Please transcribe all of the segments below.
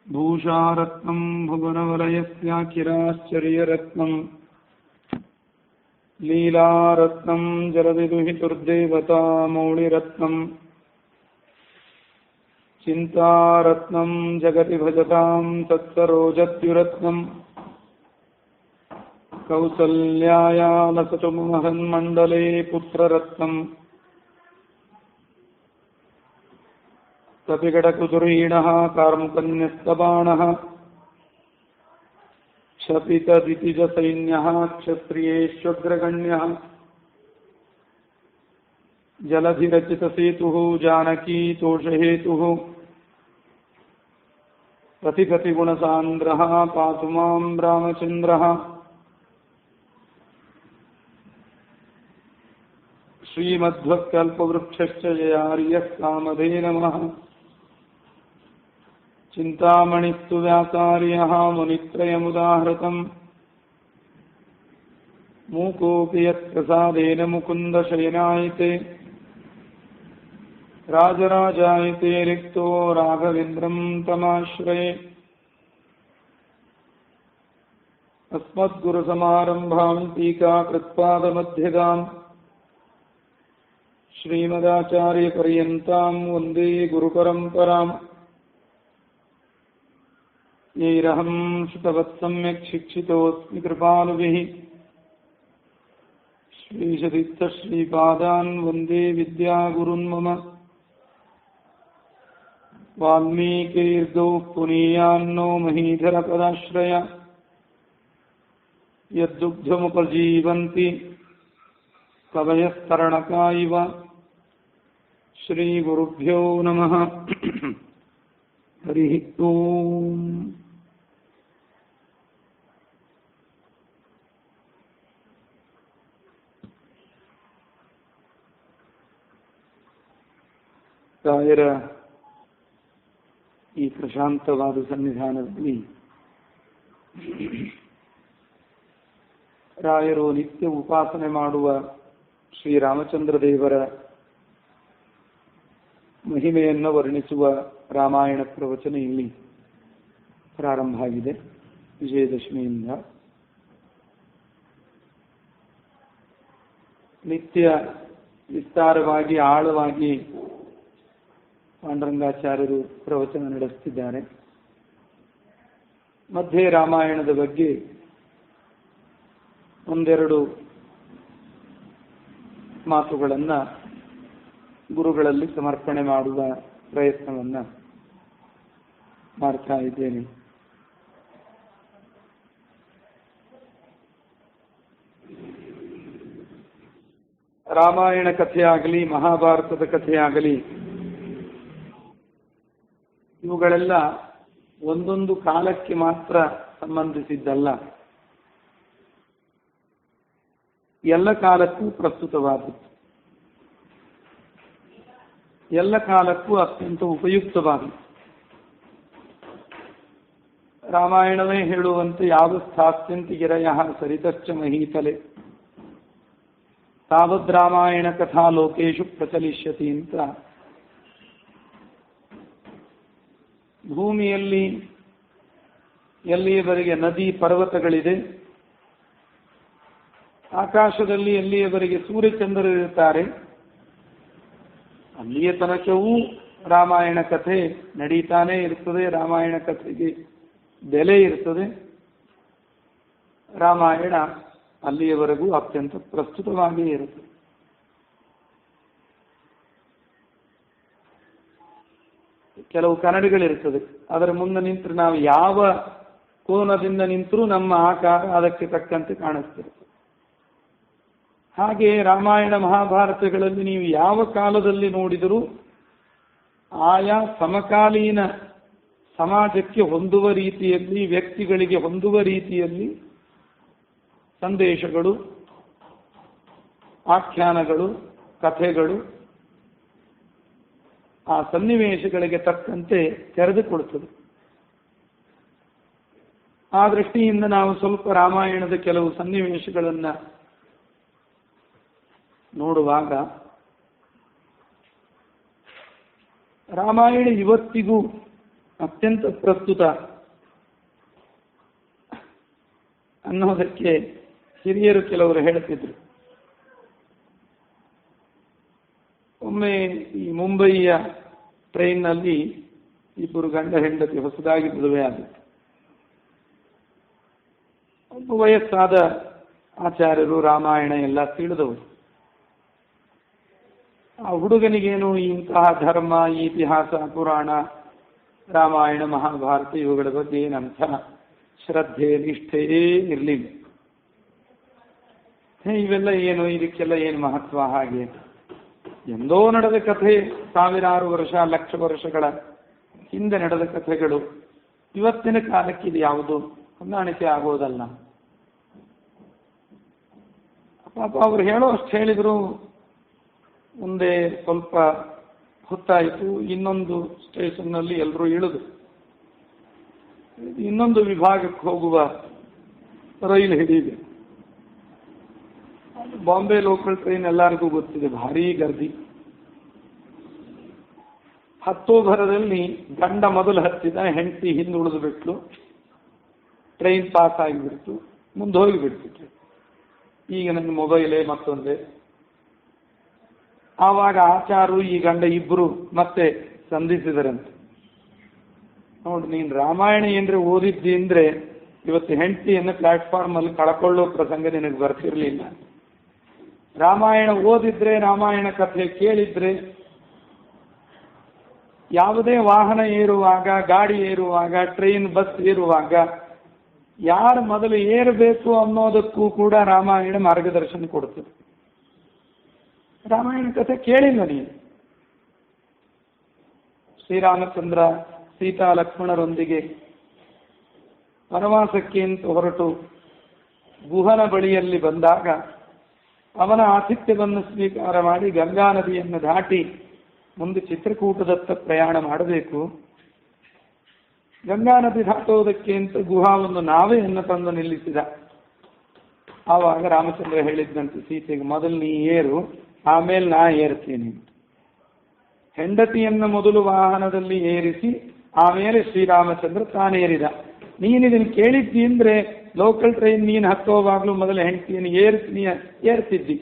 ಭೂಷಾರತ್ನಂ ಭುವನವಲಯಸ್ಯಾಖಿರಾಶ್ಚರ್ಯರತ್ನಂ ಲೀಲಾರತ್ನಂ ಜಲವಿದುಹಿತುರ್ದೇವತಾ ಮೌಳಿರತ್ನಂ ಚಿಂತಾರತ್ನಂ ಜಗತಿ ಭಜತಾಂ ತತ್ಸರೋಜದ್ಯುರತ್ನಂ ಕೌಸಲ್ಯಾಯಾಲಸತು ಮಹನ್ಮಂಡಲೇ ಪುತ್ರರತ್ನಂ ಕಪಿಗಡಕುದುರೀಣಃ ಕಾರ್ಮುಕನ್ಯಸ್ತಬಾಣಃ ಕ್ಷಪಿತದಿತಿಜಸೈನ್ಯಃ ಕ್ಷತ್ರಿಯೇಷ್ವಗ್ರಗಣ್ಯಃ ಜಲಧಿರಚಿತಸೇತುಃ ಜಾನಕೀತೋಷಹೇತುಃ ಪತಿಪತಿಗುಣಸಾಂದ್ರಃ ಪಾತು ಮಾಂ ರಾಮಚಂದ್ರಃ ಶ್ರೀಮಧ್ವಕಲ್ಪವೃಕ್ಷಶ್ಚ ಜಯಾರ್ಯಃ ಕಾಮಧೇನವಃ ಚಿಂತಾಮಣಿಸ್ತು ವ್ಯಾಸಾರ್ಯಃ ಮುನಿತ್ರಯಮುದಾಹೃತಂ ಮೂಕೋಪಿ ಯತ್ಪ್ರಸಾದೇನ ಮುಕುಂದಶಯನಾಯಿತೆ ರಾಜರಾಜಾಯಿತೆ ರಿಕ್ತೋ ರಾಘವೇಂದ್ರಂ ತಮಾಶ್ರಯೇ ಅಸ್ಮದ್ಗುರುಸಮಾರಂಭಾಂ ಟೀಕಾಕೃತ್ಪಾದಮಧ್ಯಗಾಂ ಶ್ರೀಮದಾಚಾರ್ಯಪರ್ಯಂತಾಂ ವಂದೇ ಗುರುಪರಂಪರಾಂ ಯೈರಹಂ ಶ್ರುತವತ್ ಸಮ್ಯಕ್ ಶಿಕ್ಷಿತೋಸ್ಮಿ ಕೃಪಾಲುಭಿಃ ಶ್ರೀಶತೀರ್ಥಶ್ರೀಪಾದಾನ್ ವಂದೇ ವಿದ್ಯಾಗುರುನ್ ಮಮ ವಾಲ್ಮೀಕಿರ್ಗೌಃ ಪುನೀಯಾನ್ನೋ ಮಹೀಧರಪದಾಶ್ರಯ ಯದ್ದುಗ್ಧಮುಪಜೀವಂತಿ ಕವಯಸ್ತರಣಕಾ ಇವ ಶ್ರೀಗುರುಭ್ಯೋ ನಮಃ. ಹರಿ ಓಂ. ರಾಯರ ಈ ಪ್ರಶಾಂತವಾದ ಸನ್ನಿಧಾನದಲ್ಲಿ ರಾಯರು ನಿತ್ಯ ಉಪಾಸನೆ ಮಾಡುವ ಶ್ರೀರಾಮಚಂದ್ರ ದೇವರ ಮಹಿಮೆಯನ್ನು ವರ್ಣಿಸುವ ರಾಮಾಯಣ ಪ್ರವಚನ ಇಲ್ಲಿ ಪ್ರಾರಂಭ ಆಗಿದೆ. ವಿಜಯದಶಮಿಯಿಂದ ನಿತ್ಯ ವಿಸ್ತಾರವಾಗಿ ಆಳವಾಗಿ ಪಾಂಡುರಂಗಾಚಾರ್ಯರು ಪ್ರವಚನ ನಡೆಸುತ್ತಿದ್ದಾರೆ. ಮಧ್ಯೆ ರಾಮಾಯಣದ ಬಗ್ಗೆ ಒಂದೆರಡು ಮಾತುಗಳನ್ನು ಗುರುಗಳಲ್ಲಿ ಸಮರ್ಪಣೆ ಮಾಡುವ ಪ್ರಯತ್ನವನ್ನ ಮಾಡ್ತಾ ಇದ್ದೇನೆ. ರಾಮಾಯಣ ಕಥೆಯಾಗಲಿ, ಮಹಾಭಾರತದ ಕಥೆಯಾಗಲಿ, ಇವುಗಳೆಲ್ಲ ಒಂದೊಂದು ಕಾಲಕ್ಕೆ ಮಾತ್ರ ಸಂಬಂಧಿಸಿದ್ದಲ್ಲ, ಎಲ್ಲ ಕಾಲಕ್ಕೂ ಪ್ರಸ್ತುತವಾದದ್ದು, ಎಲ್ಲ ಕಾಲಕ್ಕೂ ಅತ್ಯಂತ ಉಪಯುಕ್ತವಾದದ್ದು. ರಾಮಾಯಣವೇ ಹೇಳುವಂತೆ ಯಾವ ಸ್ಥಾಸ್ಯಂತಿ ಗಿರಯಃ ಸರಿತಶ್ಚ ಮಹೀತಲೆ ತಾವದ್ ರಾಮಾಯಣ ಕಥಾ ಲೋಕೇಶು ಪ್ರಚಲಿಷ್ಯತಿ ಅಂತ ಭೂಮಿಯಲ್ಲಿ ಎಲ್ಲಿಯವರೆಗೆ ನದಿ ಪರ್ವತಗಳಿದೆ, ಆಕಾಶದಲ್ಲಿ ಎಲ್ಲಿಯವರೆಗೆ ಸೂರ್ಯಚಂದ್ರರಿರುತ್ತಾರೆ, ಅಲ್ಲಿಯ ತನಕವೂ ರಾಮಾಯಣ ಕಥೆ ನಡೀತಾನೇ ಇರ್ತದೆ. ರಾಮಾಯಣ ಕಥೆಗೆ ಬೆಲೆ ಇರ್ತದೆ. ರಾಮಾಯಣ ಅಲ್ಲಿಯವರೆಗೂ ಅತ್ಯಂತ ಪ್ರಸ್ತುತವಾಗಿಯೇ ಇರುತ್ತದೆ. ಕೆಲವು ಕನ್ನಡಿಗಳಿರ್ತದೆ, ಅದರ ಮುಂದೆ ನಿಂತರೆ ನಾವು ಯಾವ ಕೋನದಿಂದ ನಿಂತರೂ ನಮ್ಮ ಆಕಾರ ಅದಕ್ಕೆ ತಕ್ಕಂತೆ ಕಾಣಿಸ್ತಿರ್ತದೆ. ಹಾಗೆ ರಾಮಾಯಣ ಮಹಾಭಾರತಗಳಲ್ಲಿ ನೀವು ಯಾವ ಕಾಲದಲ್ಲಿ ನೋಡಿದರೂ ಆಯಾ ಸಮಕಾಲೀನ ಸಮಾಜಕ್ಕೆ ಹೊಂದುವ ರೀತಿಯಲ್ಲಿ, ವ್ಯಕ್ತಿಗಳಿಗೆ ಹೊಂದುವ ರೀತಿಯಲ್ಲಿ ಸಂದೇಶಗಳು, ಆಖ್ಯಾನಗಳು, ಕಥೆಗಳು ಆ ಸನ್ನಿವೇಶಗಳಿಗೆ ತಕ್ಕಂತೆ ತೆರೆದುಕೊಳ್ತದೆ. ಆ ದೃಷ್ಟಿಯಿಂದ ನಾವು ಸ್ವಲ್ಪ ರಾಮಾಯಣದ ಕೆಲವು ಸನ್ನಿವೇಶಗಳನ್ನು ನೋಡುವಾಗ ರಾಮಾಯಣ ಇವತ್ತಿಗೂ ಅತ್ಯಂತ ಪ್ರಸ್ತುತ ಅನ್ನೋದಕ್ಕೆ ಹಿರಿಯರು ಕೆಲವರು ಹೇಳುತ್ತಿದ್ರು. ಒಮ್ಮೆ ಈ ಮುಂಬಯಿಯ ಟ್ರೈನ್ನಲ್ಲಿ ಇಬ್ಬರು ಗಂಡ ಹೆಂಡತಿ ಹೊಸದಾಗಿ ಮದುವೆ ಆಗುತ್ತೆ. ಒಬ್ಬ ವಯಸ್ಸಾದ ಆಚಾರ್ಯರು, ರಾಮಾಯಣ ಎಲ್ಲ ತಿಳಿದವರು. ಆ ಹುಡುಗನಿಗೇನು ಇಂತಹ ಧರ್ಮ, ಇತಿಹಾಸ, ಪುರಾಣ, ರಾಮಾಯಣ, ಮಹಾಭಾರತ ಇವುಗಳ ಬಗ್ಗೆ ಏನಂತ ಶ್ರದ್ಧೆ, ನಿಷ್ಠೆಯೇ ಇರಲಿಲ್ಲ. ಇವೆಲ್ಲ ಏನು, ಇದಕ್ಕೆಲ್ಲ ಏನು ಮಹತ್ವ? ಹಾಗೆ ಎಂದೋ ನಡೆದ ಕಥೆ, ಸಾವಿರಾರು ವರ್ಷ, ಲಕ್ಷ ವರ್ಷಗಳ ಹಿಂದೆ ನಡೆದ ಕಥೆಗಳು. ಇವತ್ತಿನ ಕಾಲಕ್ಕೆ ಇದು ಯಾವುದು ಹೊಂದಾಣಿಕೆ ಆಗೋದಲ್ಲ. ಪಾಪ ಅವರು ಹೇಳೋ ಅಷ್ಟು ಹೇಳಿದ್ರು. ಮುಂದೆ ಸ್ವಲ್ಪ ಹೊತ್ತಾಯಿತು. ಇನ್ನೊಂದು ಸ್ಟೇಷನ್ನಲ್ಲಿ ಎಲ್ಲರೂ ಇಳಿದು ಇನ್ನೊಂದು ವಿಭಾಗಕ್ಕೆ ಹೋಗುವ ರೈಲು ಹಿಡಿಯಿದೆ. ಬಾಂಬೆ ಲೋಕಲ್ ಟ್ರೈನ್ ಎಲ್ಲರಿಗೂ ಗೊತ್ತಿದೆ, ಭಾರೀ ಗರ್ದಿ. ಹತ್ತೋ ಭರದಲ್ಲಿ ಗಂಡ ಮೊದಲು ಹತ್ತಿದ, ಹೆಂಡತಿ ಹಿಂದೆ ಉಳಿದು ಬಿಟ್ಲು. ಟ್ರೈನ್ ಪಾಸ್ ಆಗಿಬಿಡ್ತು, ಮುಂದೆ ಹೋಗಿಬಿಡ್ತು. ಈಗ ನನ್ನ ಮೊಬೈಲೇ ಮತ್ತೊಂದೇ. ಆವಾಗ ಆಚಾರು ಈ ಗಂಡ ಇಬ್ಬರು ಮತ್ತೆ ಸಂಧಿಸಿದರಂತೆ. ನೋಡಿ, ನೀನು ರಾಮಾಯಣ ಏನ್ರೆ ಓದಿದ್ದಿ ಅಂದ್ರೆ ಇವತ್ತು ಹೆಂಡತಿಯನ್ನು ಪ್ಲಾಟ್ಫಾರ್ಮ್ ಅಲ್ಲಿ ಕಳ್ಕೊಳ್ಳೋ ಪ್ರಸಂಗ ನಿನಗೆ ಬರ್ತಿರ್ಲಿಲ್ಲ. ರಾಮಾಯಣ ಓದಿದ್ರೆ, ರಾಮಾಯಣ ಕಥೆ ಕೇಳಿದ್ರೆ, ಯಾವುದೇ ವಾಹನ ಏರುವಾಗ, ಗಾಡಿ ಏರುವಾಗ, ಟ್ರೈನ್, ಬಸ್ ಏರುವಾಗ ಯಾರು ಮೊದಲು ಏರಬೇಕು ಅನ್ನೋದಕ್ಕೂ ಕೂಡ ರಾಮಾಯಣ ಮಾರ್ಗದರ್ಶನ ಕೊಡ್ತದೆ. ರಾಮಾಯಣ ಕಥೆ ಕೇಳಿಲ್ಲ ನೀನು. ಶ್ರೀರಾಮಚಂದ್ರ ಸೀತಾ ಲಕ್ಷ್ಮಣರೊಂದಿಗೆ ವನವಾಸಕ್ಕೆ ಅಂತ ಹೊರಟು ಗುಹನ ಬಳಿಯಲ್ಲಿ ಬಂದಾಗ ಅವನ ಆತಿಥ್ಯವನ್ನು ಸ್ವೀಕಾರ ಮಾಡಿ ಗಂಗಾ ನದಿಯನ್ನು ದಾಟಿ ಮುಂದೆ ಚಿತ್ರಕೂಟದತ್ತ ಪ್ರಯಾಣ ಮಾಡಬೇಕು. ಗಂಗಾ ನದಿ ದಾಟೋದಕ್ಕೆ ಅಂತ ಗುಹಾವನ್ನು ನಾವೆಯನ್ನು ತಂದು ನಿಲ್ಲಿಸಿದ. ಆವಾಗ ರಾಮಚಂದ್ರ ಹೇಳಿದ್ದಂತೆ ಸೀತೆಗೆ, ಮೊದಲು ನೀ ಏರು, ಆಮೇಲೆ ನಾ ಏರ್ತೀನಿ. ಹೆಂಡತಿಯನ್ನು ಮೊದಲು ವಾಹನದಲ್ಲಿ ಏರಿಸಿ ಆಮೇಲೆ ಶ್ರೀರಾಮಚಂದ್ರ ತಾನೇರಿದ. ನೀನಿದನ್ನು ಕೇಳಿದ್ದಿ ಅಂದ್ರೆ ಲೋಕಲ್ ಟ್ರೈನ್ ನೀನು ಹತ್ತೋವಾಗ್ಲೂ ಮೊದಲು ಹೆಂಡತಿಯನ್ನು ಏರ್ತಿದ್ದಿ.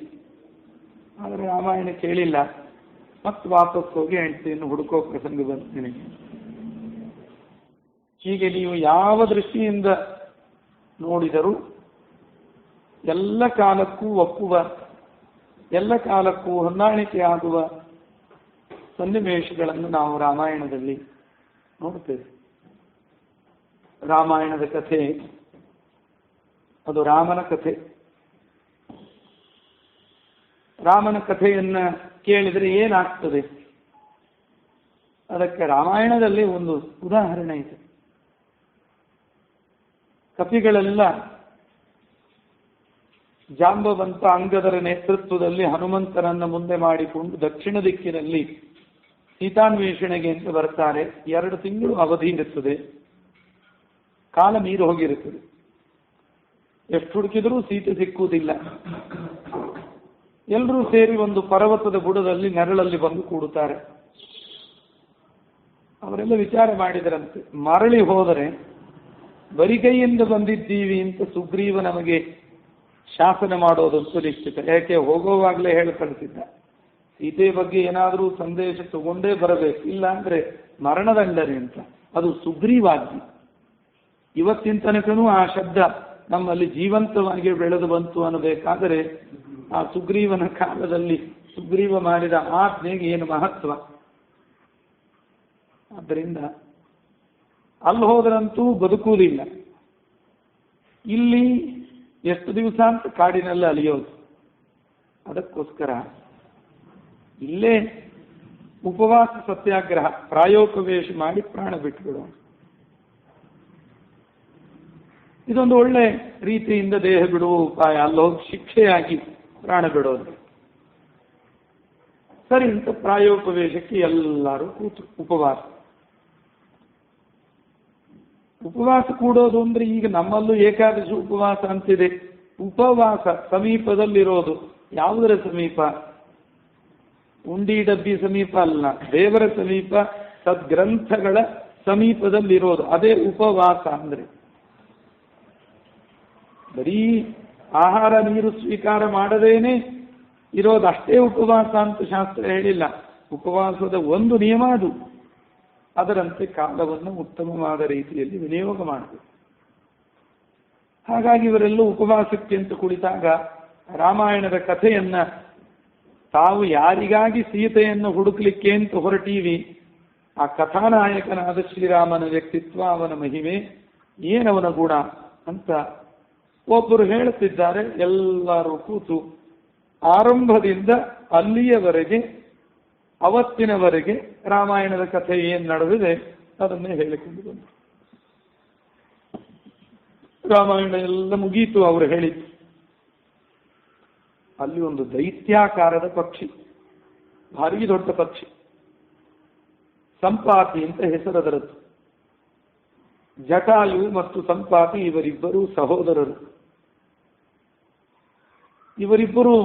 ಆದರೆ ರಾಮಾಯಣ ಕೇಳಿಲ್ಲ. ಮತ್ತೆ ವಾಪಸ್ ಹೋಗಿ ಹೆಂಡತಿಯನ್ನು ಹುಡುಕೋ ಪ್ರಸಂಗ ಬರ್ತೀನಿ. ಹೀಗೆ ನೀವು ಯಾವ ದೃಷ್ಟಿಯಿಂದ ನೋಡಿದರೂ ಎಲ್ಲ ಕಾಲಕ್ಕೂ ಒಪ್ಪುವ, ಎಲ್ಲ ಕಾಲಕ್ಕೂ ಹೊಂದಾಣಿಕೆ ಆಗುವ ಸನ್ನಿವೇಶಗಳನ್ನು ನಾವು ರಾಮಾಯಣದಲ್ಲಿ ನೋಡ್ತೇವೆ. ರಾಮಾಯಣದ ಕಥೆ ಅದು ರಾಮನ ಕಥೆ. ರಾಮನ ಕಥೆಯನ್ನ ಕೇಳಿದರೆ ಏನಾಗ್ತದೆ? ಅದಕ್ಕೆ ರಾಮಾಯಣದಲ್ಲಿ ಒಂದು ಉದಾಹರಣೆ ಇದೆ. ಕಪಿಗಳೆಲ್ಲ ಜಾಂಬವಂತ ಅಂಗದರ ನೇತೃತ್ವದಲ್ಲಿ ಹನುಮಂತನನ್ನ ಮುಂದೆ ಮಾಡಿಕೊಂಡು ದಕ್ಷಿಣ ದಿಕ್ಕಿನಲ್ಲಿ ಸೀತಾನ್ವೇಷಣೆಗೆ ಅಂತ ಬರ್ತಾರೆ. 2 ತಿಂಗಳು ಅವಧಿ ಇರುತ್ತದೆ. ಕಾಲ ಮೀರಿ ಹೋಗಿರುತ್ತದೆ. ಎಷ್ಟು ಹುಡುಕಿದರೂ ಸೀತೆ ಸಿಕ್ಕುವುದಿಲ್ಲ. ಎಲ್ಲರೂ ಸೇರಿ ಒಂದು ಪರ್ವತದ ಬುಡದಲ್ಲಿ ನೆರಳಲ್ಲಿ ಬಂದು ಕೂಡುತ್ತಾರೆ. ಅವರೆಲ್ಲ ವಿಚಾರ ಮಾಡಿದರಂತೆ, ಮರಳಿ ಹೋದರೆ ಬರಿಗೈಯಿಂದ ಬಂದಿದ್ದೀವಿ ಅಂತ ಸುಗ್ರೀವ ನಮಗೆ ಶಾಸನ ಮಾಡೋದಂತೂ ನಿಶ್ಚಿತ. ಯಾಕೆ ಹೋಗೋವಾಗಲೇ ಹೇಳಿ ಕಳಿಸಿದ್ದ, ಸೀತೆ ಬಗ್ಗೆ ಏನಾದರೂ ಸಂದೇಶ ತಗೊಂಡೇ ಬರಬೇಕು, ಇಲ್ಲ ಅಂದ್ರೆ ಮರಣದಂಡನೆ ಅಂತ. ಅದು ಸುಗ್ರೀವಾಜ್ಞೆ. ಇವತ್ತಿನ ತನಕನೂ ಆ ಶಬ್ದ ನಮ್ಮಲ್ಲಿ ಜೀವಂತವಾಗಿ ಬೆಳೆದು ಬಂತು ಅನ್ನಬೇಕಾದರೆ ಆ ಸುಗ್ರೀವನ ಕಾಲದಲ್ಲಿ ಸುಗ್ರೀವ ಮಾಡಿದ ಆಜ್ಞೆಗೆ ಏನು ಮಹತ್ವ. ಆದ್ದರಿಂದ ಅಲ್ಲಿ ಹೋದ್ರಂತೂ ಬದುಕುವುದಿಲ್ಲ. ಇಲ್ಲಿ ಎಷ್ಟು ದಿವಸ ಅಂತ ಕಾಡಿನಲ್ಲಿ ಅಲಿಯೋದು. ಅದಕ್ಕೋಸ್ಕರ ಇಲ್ಲೇ ಉಪವಾಸ ಸತ್ಯಾಗ್ರಹ, ಪ್ರಾಯೋಪವೇಶ ಮಾಡಿ ಪ್ರಾಣ ಬಿಟ್ಟುಬಿಡೋಣ. ಇದೊಂದು ಒಳ್ಳೆ ರೀತಿಯಿಂದ ದೇಹ ಬಿಡುವ ಉಪಾಯ. ಅಲ್ಲೋಗಿ ಶಿಕ್ಷೆಯಾಗಿ ಪ್ರಾಣ ಬಿಡೋದು ಸರಿ ಅಂತ ಪ್ರಾಯೋಪವೇಶಕ್ಕೆ ಎಲ್ಲರೂ ಕೂತು ಉಪವಾಸ ಕೂಡೋದು ಅಂದ್ರೆ ಈಗ ನಮ್ಮಲ್ಲೂ ಏಕಾದಶಿ ಉಪವಾಸ ಅಂತಿದೆ. ಉಪವಾಸ ಸಮೀಪದಲ್ಲಿರೋದು ಯಾವುದರ ಸಮೀಪ? ಉಂಡಿ ಡಬ್ಬಿ ಸಮೀಪ ಅಲ್ಲ, ದೇವರ ಸಮೀಪ, ಸದ್ಗ್ರಂಥಗಳ ಸಮೀಪದಲ್ಲಿರೋದು. ಅದೇ ಉಪವಾಸ ಅಂದ್ರೆ. ಬರೀ ಆಹಾರ ನೀರು ಸ್ವೀಕಾರ ಮಾಡದೇನೆ ಇರೋದಷ್ಟೇ ಉಪವಾಸ ಅಂತ ಶಾಸ್ತ್ರ ಹೇಳಿಲ್ಲ. ಉಪವಾಸದ ಒಂದು ನಿಯಮ ಅದು. ಅದರಂತೆ ಕಾಲವನ್ನು ಉತ್ತಮವಾದ ರೀತಿಯಲ್ಲಿ ವಿನಿಯೋಗ ಮಾಡಬೇಕು. ಹಾಗಾಗಿ ಇವರೆಲ್ಲೂ ಉಪವಾಸಕ್ಕೆ ಅಂತ ಕುಳಿತಾಗ ರಾಮಾಯಣದ ಕಥೆಯನ್ನ ತಾವು ಯಾರಿಗಾಗಿ ಸೀತೆಯನ್ನು ಹುಡುಕ್ಲಿಕ್ಕೆ ಅಂತ ಹೊರಟೀವಿ, ಆ ಕಥಾನಾಯಕನಾದ ಶ್ರೀರಾಮನ ವ್ಯಕ್ತಿತ್ವ, ಅವನ ಮಹಿಮೆ, ಏನವನ ಗುಣ ಅಂತ ಒಬ್ಬರು ಹೇಳುತ್ತಿದ್ದಾರೆ. ಎಲ್ಲರೂ ಕೂತು ಆರಂಭದಿಂದ ಅಲ್ಲಿಯವರೆಗೆ, ಅವತ್ತಿನವರೆಗೆ ರಾಮಾಯಣದ ಕಥೆ ಏನು ನಡೆದಿದೆ ಅದನ್ನೇ ಹೇಳಿಕೊಂಡು ಬಂದರು. ರಾಮಾಯಣ ಎಲ್ಲ ಮುಗೀತು ಅವರು ಹೇಳಿದ್ದು. ಅಲ್ಲಿ ಒಂದು ದೈತ್ಯಾಕಾರದ ಪಕ್ಷಿ, ಭಾರಿ ದೊಡ್ಡ ಪಕ್ಷಿ, ಸಂಪಾತಿ ಅಂತ ಹೆಸರದರದ್ದು. ಜಟಾಯು ಮತ್ತು ಸಂಪಾತಿ ಇವರಿಬ್ಬರು ಸಹೋದರರು. ಇವರಿಬ್ಬರು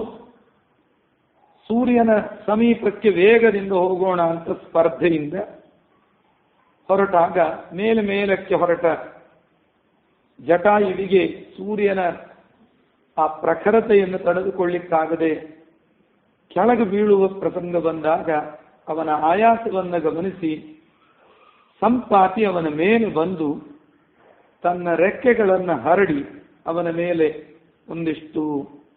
ಸೂರ್ಯನ ಸಮೀಪಕ್ಕೆ ವೇಗದಿಂದ ಹೋಗೋಣ ಅಂತ ಸ್ಪರ್ಧೆಯಿಂದ ಹೊರಟಾಗ ಮೇಲಕ್ಕೆ ಹೊರಟ ಜಟಾಯುವಿಗೆ ಸೂರ್ಯನ ಆ ಪ್ರಖರತೆಯನ್ನು ತಡೆದುಕೊಳ್ಳಿಕ್ಕಾಗದೆ ಕೆಳಗೆ ಬೀಳುವ ಪ್ರಸಂಗ ಬಂದಾಗ ಅವನ ಆಯಾಸವನ್ನು ಗಮನಿಸಿ ಸಂಪಾತಿ ಅವನ ಮೇಲೆ ಬಂದು ತನ್ನ ರೆಕ್ಕೆಗಳನ್ನು ಹರಡಿ ಅವನ ಮೇಲೆ ಒಂದಿಷ್ಟು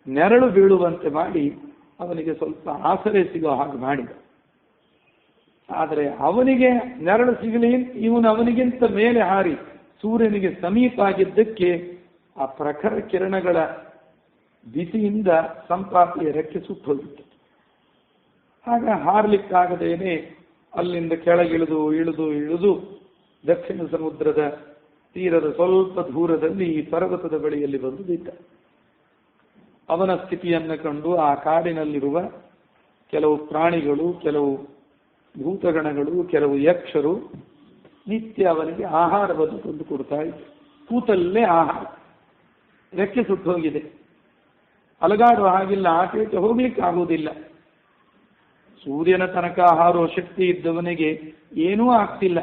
ನೆರಳು ಬೀಳುವಂತೆ ಮಾಡಿ ಅವನಿಗೆ ಸ್ವಲ್ಪ ಆಸರೆ ಸಿಗೋ ಹಾಗೆ ಮಾಡಿದ. ಆದರೆ ಅವನಿಗೆ ನೆರಳು ಸಿಗಲಿ ಇವನು ಅವನಿಗಿಂತ ಮೇಲೆ ಹಾರಿ ಸೂರ್ಯನಿಗೆ ಸಮೀಪ ಆಗಿದ್ದಕ್ಕೆ ಆ ಪ್ರಖರ ಕಿರಣಗಳ ಬಿಸಿಯಿಂದ ಸಂಪಾತಿಯ ರೆಕ್ಕೆ ಸುಟ್ಟು ಹೋಗಿತ್ತು. ಆಗ ಹಾರ್ಲಿಕ್ಕಾಗದೇನೆ ಅಲ್ಲಿಂದ ಕೆಳಗಿಳಿದು ಇಳಿದು ದಕ್ಷಿಣ ಸಮುದ್ರದ ತೀರದ ಸ್ವಲ್ಪ ದೂರದಲ್ಲಿ ಈ ಪರ್ವತದ ಬಳಿಯಲ್ಲಿ ಬಂದು ಬಿದ್ದ. ಅವನ ಸ್ಥಿತಿಯನ್ನು ಕಂಡು ಆ ಕಾಡಿನಲ್ಲಿರುವ ಕೆಲವು ಪ್ರಾಣಿಗಳು, ಕೆಲವು ಭೂತಗಣಗಳು, ಕೆಲವು ಯಕ್ಷರು ನಿತ್ಯ ಅವನಿಗೆ ಆಹಾರವನ್ನು ತಂದು ಕೊಡ್ತಾ ಇದ್ರು. ಕೂತಲ್ಲೇ ಆಹಾರ, ರೆಕ್ಕೆ ಸುಟ್ಟು ಹೋಗಿದೆ, ಅಲಗಾಡುವ ಹಾಗಿಲ್ಲ, ಆಚೆಗೆ ಹೋಗ್ಲಿಕ್ಕೆ ಆಗುವುದಿಲ್ಲ. ಸೂರ್ಯನ ತನಕ ಹಾರುವ ಶಕ್ತಿ ಇದ್ದವನಿಗೆ ಏನೂ ಆಗ್ತಿಲ್ಲ.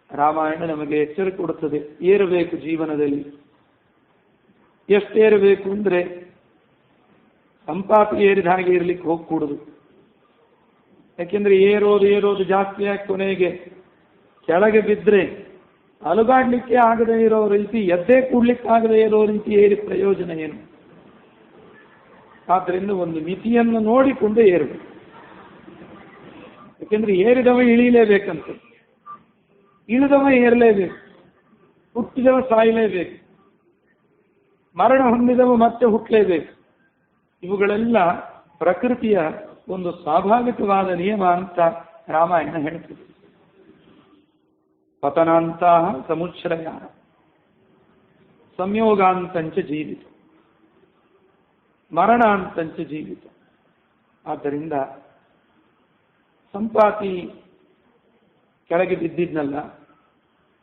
ರಾಮಾಯಣ ನಮಗೆ ಎಚ್ಚರ ಕೊಡುತ್ತದೆ, ಏರಬೇಕು ಜೀವನದಲ್ಲಿ. ಎಷ್ಟೇರಬೇಕು ಅಂದ್ರೆ ಸಂಪಾತಿ ಏರಿದ ಹಾಗೆ ಇರ್ಲಿಕ್ಕೆ ಹೋಗ್ಕೂಡುದು. ಯಾಕೆಂದ್ರೆ ಏರೋದು ಜಾಸ್ತಿಯಾಗಿ ಕೊನೆಗೆ ಕೆಳಗೆ ಬಿದ್ದರೆ ಅಲುಗಾಡ್ಲಿಕ್ಕೆ ಆಗದೆ ಇರೋ ರೀತಿ, ಎದ್ದೇ ಕೂಡ್ಲಿಕ್ಕೆ ಆಗದೆ ಇರೋ ರೀತಿ ಏರಿ ಪ್ರಯೋಜನ ಏನು? ಆದ್ರಿಂದ ಒಂದು ಮಿತಿಯನ್ನು ನೋಡಿಕೊಂಡು ಏರಬೇಕು. ಯಾಕೆಂದ್ರೆ ಏರಿದವ ಇಳಿಲೇಬೇಕಂತೆ, ಇಳಿದವ ಏರಲೇಬೇಕು, ಹುಟ್ಟಿದವ ಸಾಯಲೇಬೇಕು, ಮರಣ ಹೊಂದಿದವ ಮತ್ತೆ ಹುಟ್ಟಲೇಬೇಕು. ಇವುಗಳೆಲ್ಲ ಪ್ರಕೃತಿಯ ಒಂದು ಸ್ವಾಭಾವಿಕವಾದ ನಿಯಮ ಅಂತ ರಾಮಾಯಣ ಹೇಳ್ತದೆ. ಪತನಾಂತಹ ಸಮುಚ್ಛ್ರಯ ಸಂಯೋಗಾಂತಂಚ ಜೀವಿತ, ಮರಣಾಂತಂಚ ಜೀವಿತ. ಆದ್ದರಿಂದ ಸಂಪಾತಿ ಕೆಳಗೆ ಬಿದ್ದಿದ್ನಲ್ಲ,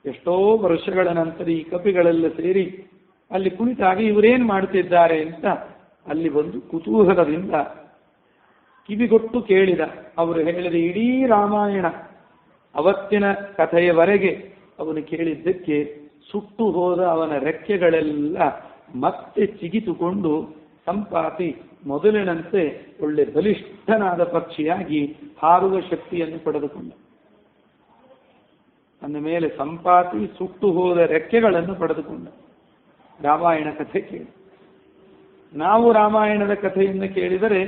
ಎಷ್ಟೋ ವರ್ಷಗಳ ನಂತರ ಈ ಕಪಿಗಳೆಲ್ಲ ಸೇರಿ ಅಲ್ಲಿ ಕುಳಿತಾಗ ಇವರೇನು ಮಾಡ್ತಿದ್ದಾರೆ ಅಂತ ಅಲ್ಲಿ ಬಂದು ಕುತೂಹಲದಿಂದ ಕಿವಿಗೊಟ್ಟು ಕೇಳಿದ. ಅವರು ಹೇಳಿದ ಇಡೀ ರಾಮಾಯಣ ಅವತ್ತಿನ ಕಥೆಯವರೆಗೆ ಅವನು ಕೇಳಿದ್ದಕ್ಕೆ ಸುಟ್ಟು ಹೋದ ಅವನ ರೆಕ್ಕೆಗಳೆಲ್ಲ ಮತ್ತೆ ಚಿಗಿತುಕೊಂಡು ಸಂಪಾತಿ ಮೊದಲಿನಂತೆ ಒಳ್ಳೆ ಬಲಿಷ್ಠನಾದ ಪಕ್ಷಿಯಾಗಿ ಹಾರುವ ಶಕ್ತಿಯನ್ನು ಪಡೆದುಕೊಂಡ. ಅಂದ ಮೇಲೆ ಸಂಪಾತಿ ಸುಟ್ಟು ಹೋದ ರೆಕ್ಕೆಗಳನ್ನು ಪಡೆದುಕೊಂಡ. ರಾಮಾಯಣ ಕಥೆ ಕೇಳಿ ನಾವು ರಾಮಾಯಣದ ಕಥೆಯನ್ನು ಕೇಳಿದರೆ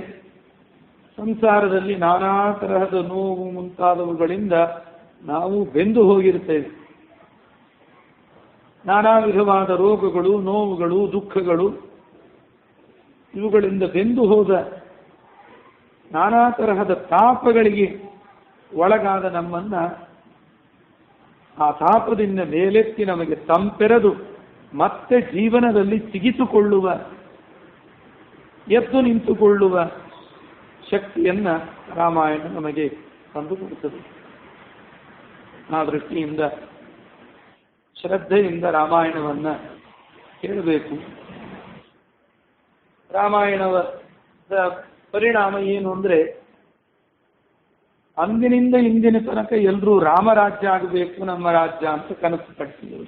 ಸಂಸಾರದಲ್ಲಿ ನಾನಾ ತರಹದ ನೋವು ಮುಂತಾದವುಗಳಿಂದ ನಾವು ಬೆಂದು ಹೋಗಿರ್ತೇವೆ. ನಾನಾ ವಿಧವಾದ ರೋಗಗಳು, ನೋವುಗಳು, ದುಃಖಗಳು, ಇವುಗಳಿಂದ ಬೆಂದು ಹೋದ ನಾನಾ ತರಹದ ತಾಪಗಳಿಗೆ ಒಳಗಾದ ನಮ್ಮನ್ನ ಆ ತಾಪದಿಂದ ಮೇಲೆತ್ತಿ ನಮಗೆ ತಂಪೆರೆದು ಮತ್ತೆ ಜೀವನದಲ್ಲಿ ಚಿಗಿತುಕೊಳ್ಳುವ, ಎದ್ದು ನಿಂತುಕೊಳ್ಳುವ ಶಕ್ತಿಯನ್ನ ರಾಮಾಯಣ ನಮಗೆ ತಂದುಕೊಡುತ್ತದೆ. ಆ ದೃಷ್ಟಿಯಿಂದ ಶ್ರದ್ಧೆಯಿಂದ ರಾಮಾಯಣವನ್ನ ಕೇಳಬೇಕು. ರಾಮಾಯಣದ ಪರಿಣಾಮ ಏನು ಅಂದ್ರೆ, ಅಂದಿನಿಂದ ಇಂದಿನ ತನಕ ಎಲ್ಲರೂ ರಾಮರಾಜ್ಯ ಆಗಬೇಕು ನಮ್ಮ ರಾಜ್ಯ ಅಂತ ಕನಸು ಕಟ್ಟಿದರು.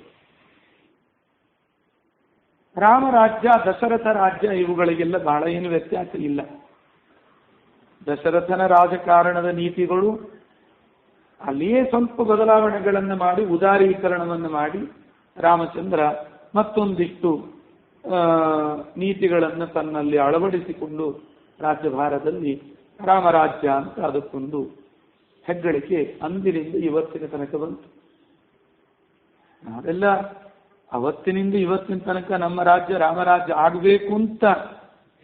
ರಾಮರಾಜ್ಯ, ದಶರಥ ರಾಜ್ಯ ಇವುಗಳಿಗೆಲ್ಲ ಬಹಳ ಏನು ವ್ಯತ್ಯಾಸ ಇಲ್ಲ. ದಶರಥನ ರಾಜಕಾರಣದ ನೀತಿಗಳು ಅಲ್ಲಿಯೇ ಸ್ವಲ್ಪ ಬದಲಾವಣೆಗಳನ್ನು ಮಾಡಿ ಉದಾರೀಕರಣವನ್ನು ಮಾಡಿ ರಾಮಚಂದ್ರ ಮತ್ತೊಂದಿಷ್ಟು ನೀತಿಗಳನ್ನು ತನ್ನಲ್ಲಿ ಅಳವಡಿಸಿಕೊಂಡು ರಾಜ್ಯಭಾರದಲ್ಲಿ ರಾಮರಾಜ್ಯ ಅಂತ ಅದಕ್ಕೊಂದು ಹೆಗ್ಗಳಿಕೆ ಅಂದಿನಿಂದ ಇವತ್ತಿನ ತನಕ ಬಂತು. ನಾವೆಲ್ಲ ಅವತ್ತಿನಿಂದ ಇವತ್ತಿನ ತನಕ ನಮ್ಮ ರಾಜ್ಯ ರಾಮರಾಜ್ಯ ಆಗಬೇಕು ಅಂತ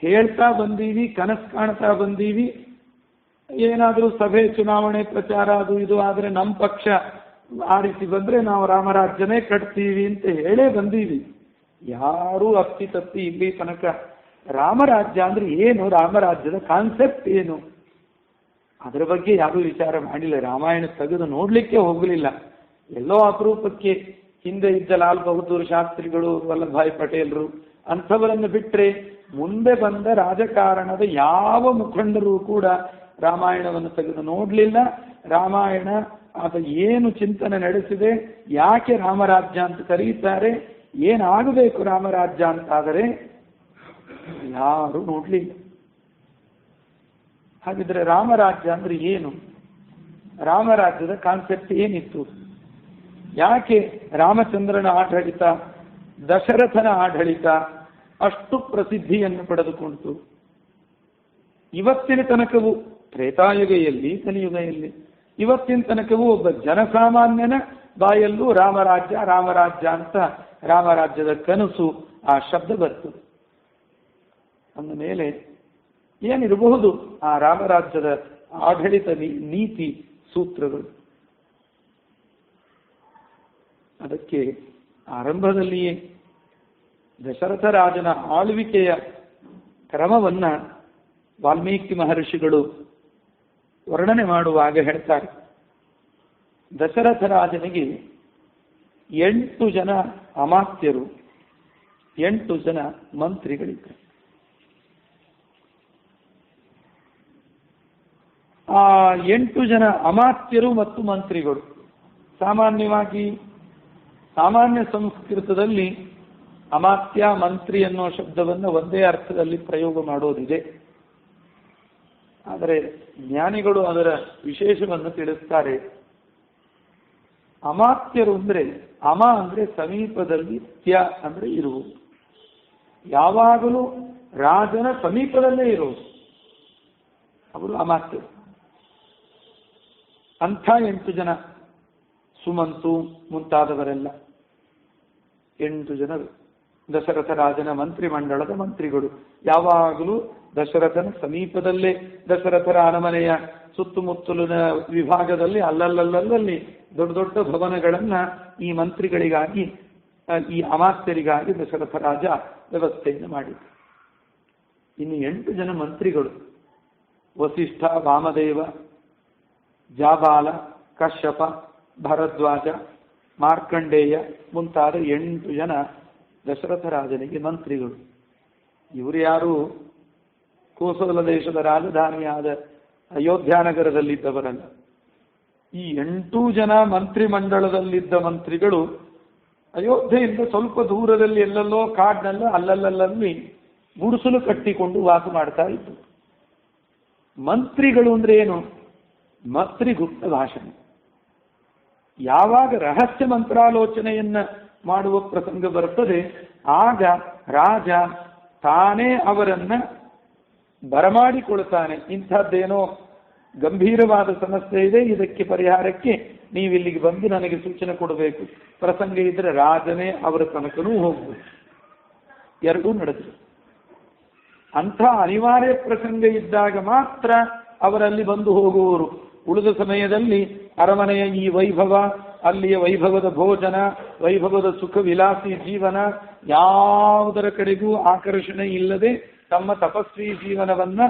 ಹೇಳ್ತಾ ಬಂದೀವಿ, ಕನಸು ಕಾಣ್ತಾ ಬಂದೀವಿ. ಏನಾದರೂ ಸಭೆ, ಚುನಾವಣೆ, ಪ್ರಚಾರ ಅದು ಇದು ಆದರೆ ನಮ್ಮ ಪಕ್ಷ ಆರಿಸಿ ಬಂದ್ರೆ ನಾವು ರಾಮರಾಜ್ಯನೇ ಕಟ್ತೀವಿ ಅಂತ ಹೇಳೇ ಬಂದೀವಿ. ಯಾರೂ ಅಪ್ಪಿತಪ್ಪಿ ಇಲ್ಲಿ ತನಕ ರಾಮರಾಜ್ಯ ಅಂದ್ರೆ ಏನು, ರಾಮರಾಜ್ಯದ ಕಾನ್ಸೆಪ್ಟ್ ಏನು, ಅದರ ಬಗ್ಗೆ ಯಾರೂ ವಿಚಾರ ಮಾಡಿಲ್ಲ. ರಾಮಾಯಣ ತೆಗೆದು ನೋಡ್ಲಿಕ್ಕೆ ಹೋಗಲಿಲ್ಲ. ಎಲ್ಲೋ ಅಪರೂಪಕ್ಕೆ ಹಿಂದೆ ಇದ್ದ ಲಾಲ್ ಬಹದ್ದೂರ್ ಶಾಸ್ತ್ರಿಗಳು, ವಲ್ಲಭಾಯ್ ಪಟೇಲ್ರು ಅಂಥವರನ್ನು ಬಿಟ್ಟರೆ ಮುಂದೆ ಬಂದ ರಾಜಕಾರಣದ ಯಾವ ಮುಖಂಡರು ಕೂಡ ರಾಮಾಯಣವನ್ನು ತೆಗೆದು ನೋಡಲಿಲ್ಲ. ರಾಮಾಯಣ ಅದು ಏನು ಚಿಂತನೆ ನಡೆಸಿದೆ, ಯಾಕೆ ರಾಮರಾಜ್ಯ ಅಂತ ಕರೀತಾರೆ, ಏನಾಗಬೇಕು ರಾಮರಾಜ್ಯ ಅಂತಾದರೆ ಯಾರು ನೋಡ್ಲಿಲ್ಲ. ಹಾಗಿದ್ರೆ ರಾಮರಾಜ್ಯ ಅಂದ್ರೆ ಏನು, ರಾಮರಾಜ್ಯದ ಕಾನ್ಸೆಪ್ಟ್ ಏನಿತ್ತು, ಯಾಕೆ ರಾಮಚಂದ್ರನ ಆಡಳಿತ, ದಶರಥನ ಆಡಳಿತ ಅಷ್ಟು ಪ್ರಸಿದ್ಧಿಯನ್ನು ಪಡೆದುಕೊಂಡಿತು. ಇವತ್ತಿನ ತನಕವೂ ತ್ರೇತಾಯುಗೆಯಲ್ಲಿ, ಕಲಿಯುಗೆಯಲ್ಲಿ ಇವತ್ತಿನ ತನಕವೂ ಒಬ್ಬ ಜನಸಾಮಾನ್ಯನ ಬಾಯಲ್ಲೂ ರಾಮರಾಜ್ಯ ರಾಮರಾಜ್ಯ ಅಂತ ರಾಮರಾಜ್ಯದ ಕನಸು ಆ ಶಬ್ದ ಬರ್ತದೆ. ಅಂದ ಮೇಲೆ ಏನಿರಬಹುದು ಆ ರಾಮರಾಜ್ಯದ ಆಡಳಿತ ನೀತಿ ಸೂತ್ರಗಳು. ಅದಕ್ಕೆ ಆರಂಭದಲ್ಲಿಯೇ ದಶರಥ ರಾಜನ ಆಳ್ವಿಕೆಯ ಕ್ರಮವನ್ನ ವಾಲ್ಮೀಕಿ ಮಹರ್ಷಿಗಳು ವರ್ಣನೆ ಮಾಡುವಾಗ ಹೇಳ್ತಾರೆ. ದಶರಥ ರಾಜನಿಗೆ 8 ಜನ ಅಮಾತ್ಯರು, 8 ಜನ ಮಂತ್ರಿಗಳಿದ್ದರು. ಆ 8 ಜನ ಅಮಾತ್ಯರು ಮತ್ತು ಮಂತ್ರಿಗಳು ಸಾಮಾನ್ಯವಾಗಿ ಸಾಮಾನ್ಯ ಸಂಸ್ಕೃತದಲ್ಲಿ ಅಮಾತ್ಯ ಮಂತ್ರಿ ಅನ್ನೋ ಶಬ್ದವನ್ನು ಒಂದೇ ಅರ್ಥದಲ್ಲಿ ಪ್ರಯೋಗ ಮಾಡೋದಿದೆ. ಆದರೆ ಜ್ಞಾನಿಗಳು ಅದರ ವಿಶೇಷವನ್ನು ತಿಳಿಸ್ತಾರೆ. ಅಮಾತ್ಯರು ಅಂದ್ರೆ ಅಮ ಅಂದ್ರೆ ಸಮೀಪದಲ್ಲಿ, ತ್ಯ ಅಂದ್ರೆ ಇರುವುದು, ಯಾವಾಗಲೂ ರಾಜನ ಸಮೀಪದಲ್ಲೇ ಇರುವುದು, ಅವರು ಅಮಾತ್ಯರು. ಅಂಥ 8 ಜನ ಸುಮಂತು ಮುಂತಾದವರೆಲ್ಲ 8 ಜನರು ದಶರಥ ರಾಜನ ಮಂತ್ರಿಮಂಡಲದ ಮಂತ್ರಿಗಳು. ಯಾವಾಗಲೂ ದಶರಥನ ಸಮೀಪದಲ್ಲೇ, ದಶರಥರ ಅರಮನೆಯ ಸುತ್ತಮುತ್ತಲಿನ ವಿಭಾಗದಲ್ಲಿ ಅಲ್ಲಲ್ಲಲ್ಲಿ ದೊಡ್ಡ ದೊಡ್ಡ ಭವನಗಳನ್ನ ಈ ಮಂತ್ರಿಗಳಿಗಾಗಿ, ಈ ಅಮಾತ್ಯರಿಗಾಗಿ ದಶರಥ ರಾಜ ವ್ಯವಸ್ಥೆಯನ್ನು ಮಾಡಿದರು. ಇನ್ನು 8 ಜನ ಮಂತ್ರಿಗಳು ವಸಿಷ್ಠ, ವಾಮದೇವ, ಜಾಬಾಲ, ಕಶ್ಯಪ, ಭರದ್ವಾಜ, ಮಾರ್ಕಂಡೇಯ ಮುಂತಾದ 8 ಜನ ದಶರಥ ರಾಜನಿಗೆ ಮಂತ್ರಿಗಳು. ಇವರು ಯಾರು ಕೋಸಲ ದೇಶದ ರಾಜಧಾನಿಯಾದ ಅಯೋಧ್ಯ ನಗರದಲ್ಲಿದ್ದವರಲ್ಲ. ಈ 8 ಜನ ಮಂತ್ರಿಮಂಡಲದಲ್ಲಿದ್ದ ಮಂತ್ರಿಗಳು ಅಯೋಧ್ಯೆಯಿಂದ ಸ್ವಲ್ಪ ದೂರದಲ್ಲಿ ಎಲ್ಲೆಲ್ಲೋ ಕಾಡಿನಲ್ಲ ಅಲ್ಲಲ್ಲಲ್ಲಿ ಗುಡಿಸಲು ಕಟ್ಟಿಕೊಂಡು ವಾಸ ಮಾಡ್ತಾ ಇದ್ರು. ಮಂತ್ರಿಗಳು ಅಂದ್ರೆ ಏನು? ಮಂತ್ರಿಗುಪ್ತ ಭಾಷಣ. ಯಾವಾಗ ರಹಸ್ಯ ಮಂತ್ರಾಲೋಚನೆಯನ್ನ ಮಾಡುವ ಪ್ರಸಂಗ ಬರ್ತದೆ ಆಗ ರಾಜ ತಾನೇ ಅವರನ್ನ ಬರಮಾಡಿಕೊಳ್ತಾನೆ. ಇಂಥದ್ದೇನೋ ಗಂಭೀರವಾದ ಸಮಸ್ಯೆ ಇದೆ, ಇದಕ್ಕೆ ಪರಿಹಾರಕ್ಕೆ ನೀವಿಲ್ಲಿಗೆ ಬಂದು ನನಗೆ ಸೂಚನೆ ಕೊಡಬೇಕು. ಪ್ರಸಂಗ ಇದ್ರೆ ರಾಜನೇ ಅವರ ತನಕನೂ ಹೋಗ್ಬೋದು. ಎರಡೂ ನಡೆದ್ರು. ಅಂಥ ಅನಿವಾರ್ಯ ಪ್ರಸಂಗ ಇದ್ದಾಗ ಮಾತ್ರ ಅವರಲ್ಲಿ ಬಂದು ಹೋಗುವವರು. ಉಳಿದ ಸಮಯದಲ್ಲಿ ಅರಮನೆಯ ಈ ವೈಭವ, ಅಲ್ಲಿಯ ವೈಭವದ ಭೋಜನ, ವೈಭವದ ಸುಖ ವಿಲಾಸಿ ಜೀವನ ಯಾವುದರ ಕಡೆಗೂ ಆಕರ್ಷಣೆ ಇಲ್ಲದೆ ತಮ್ಮ ತಪಸ್ವಿ ಜೀವನವನ್ನ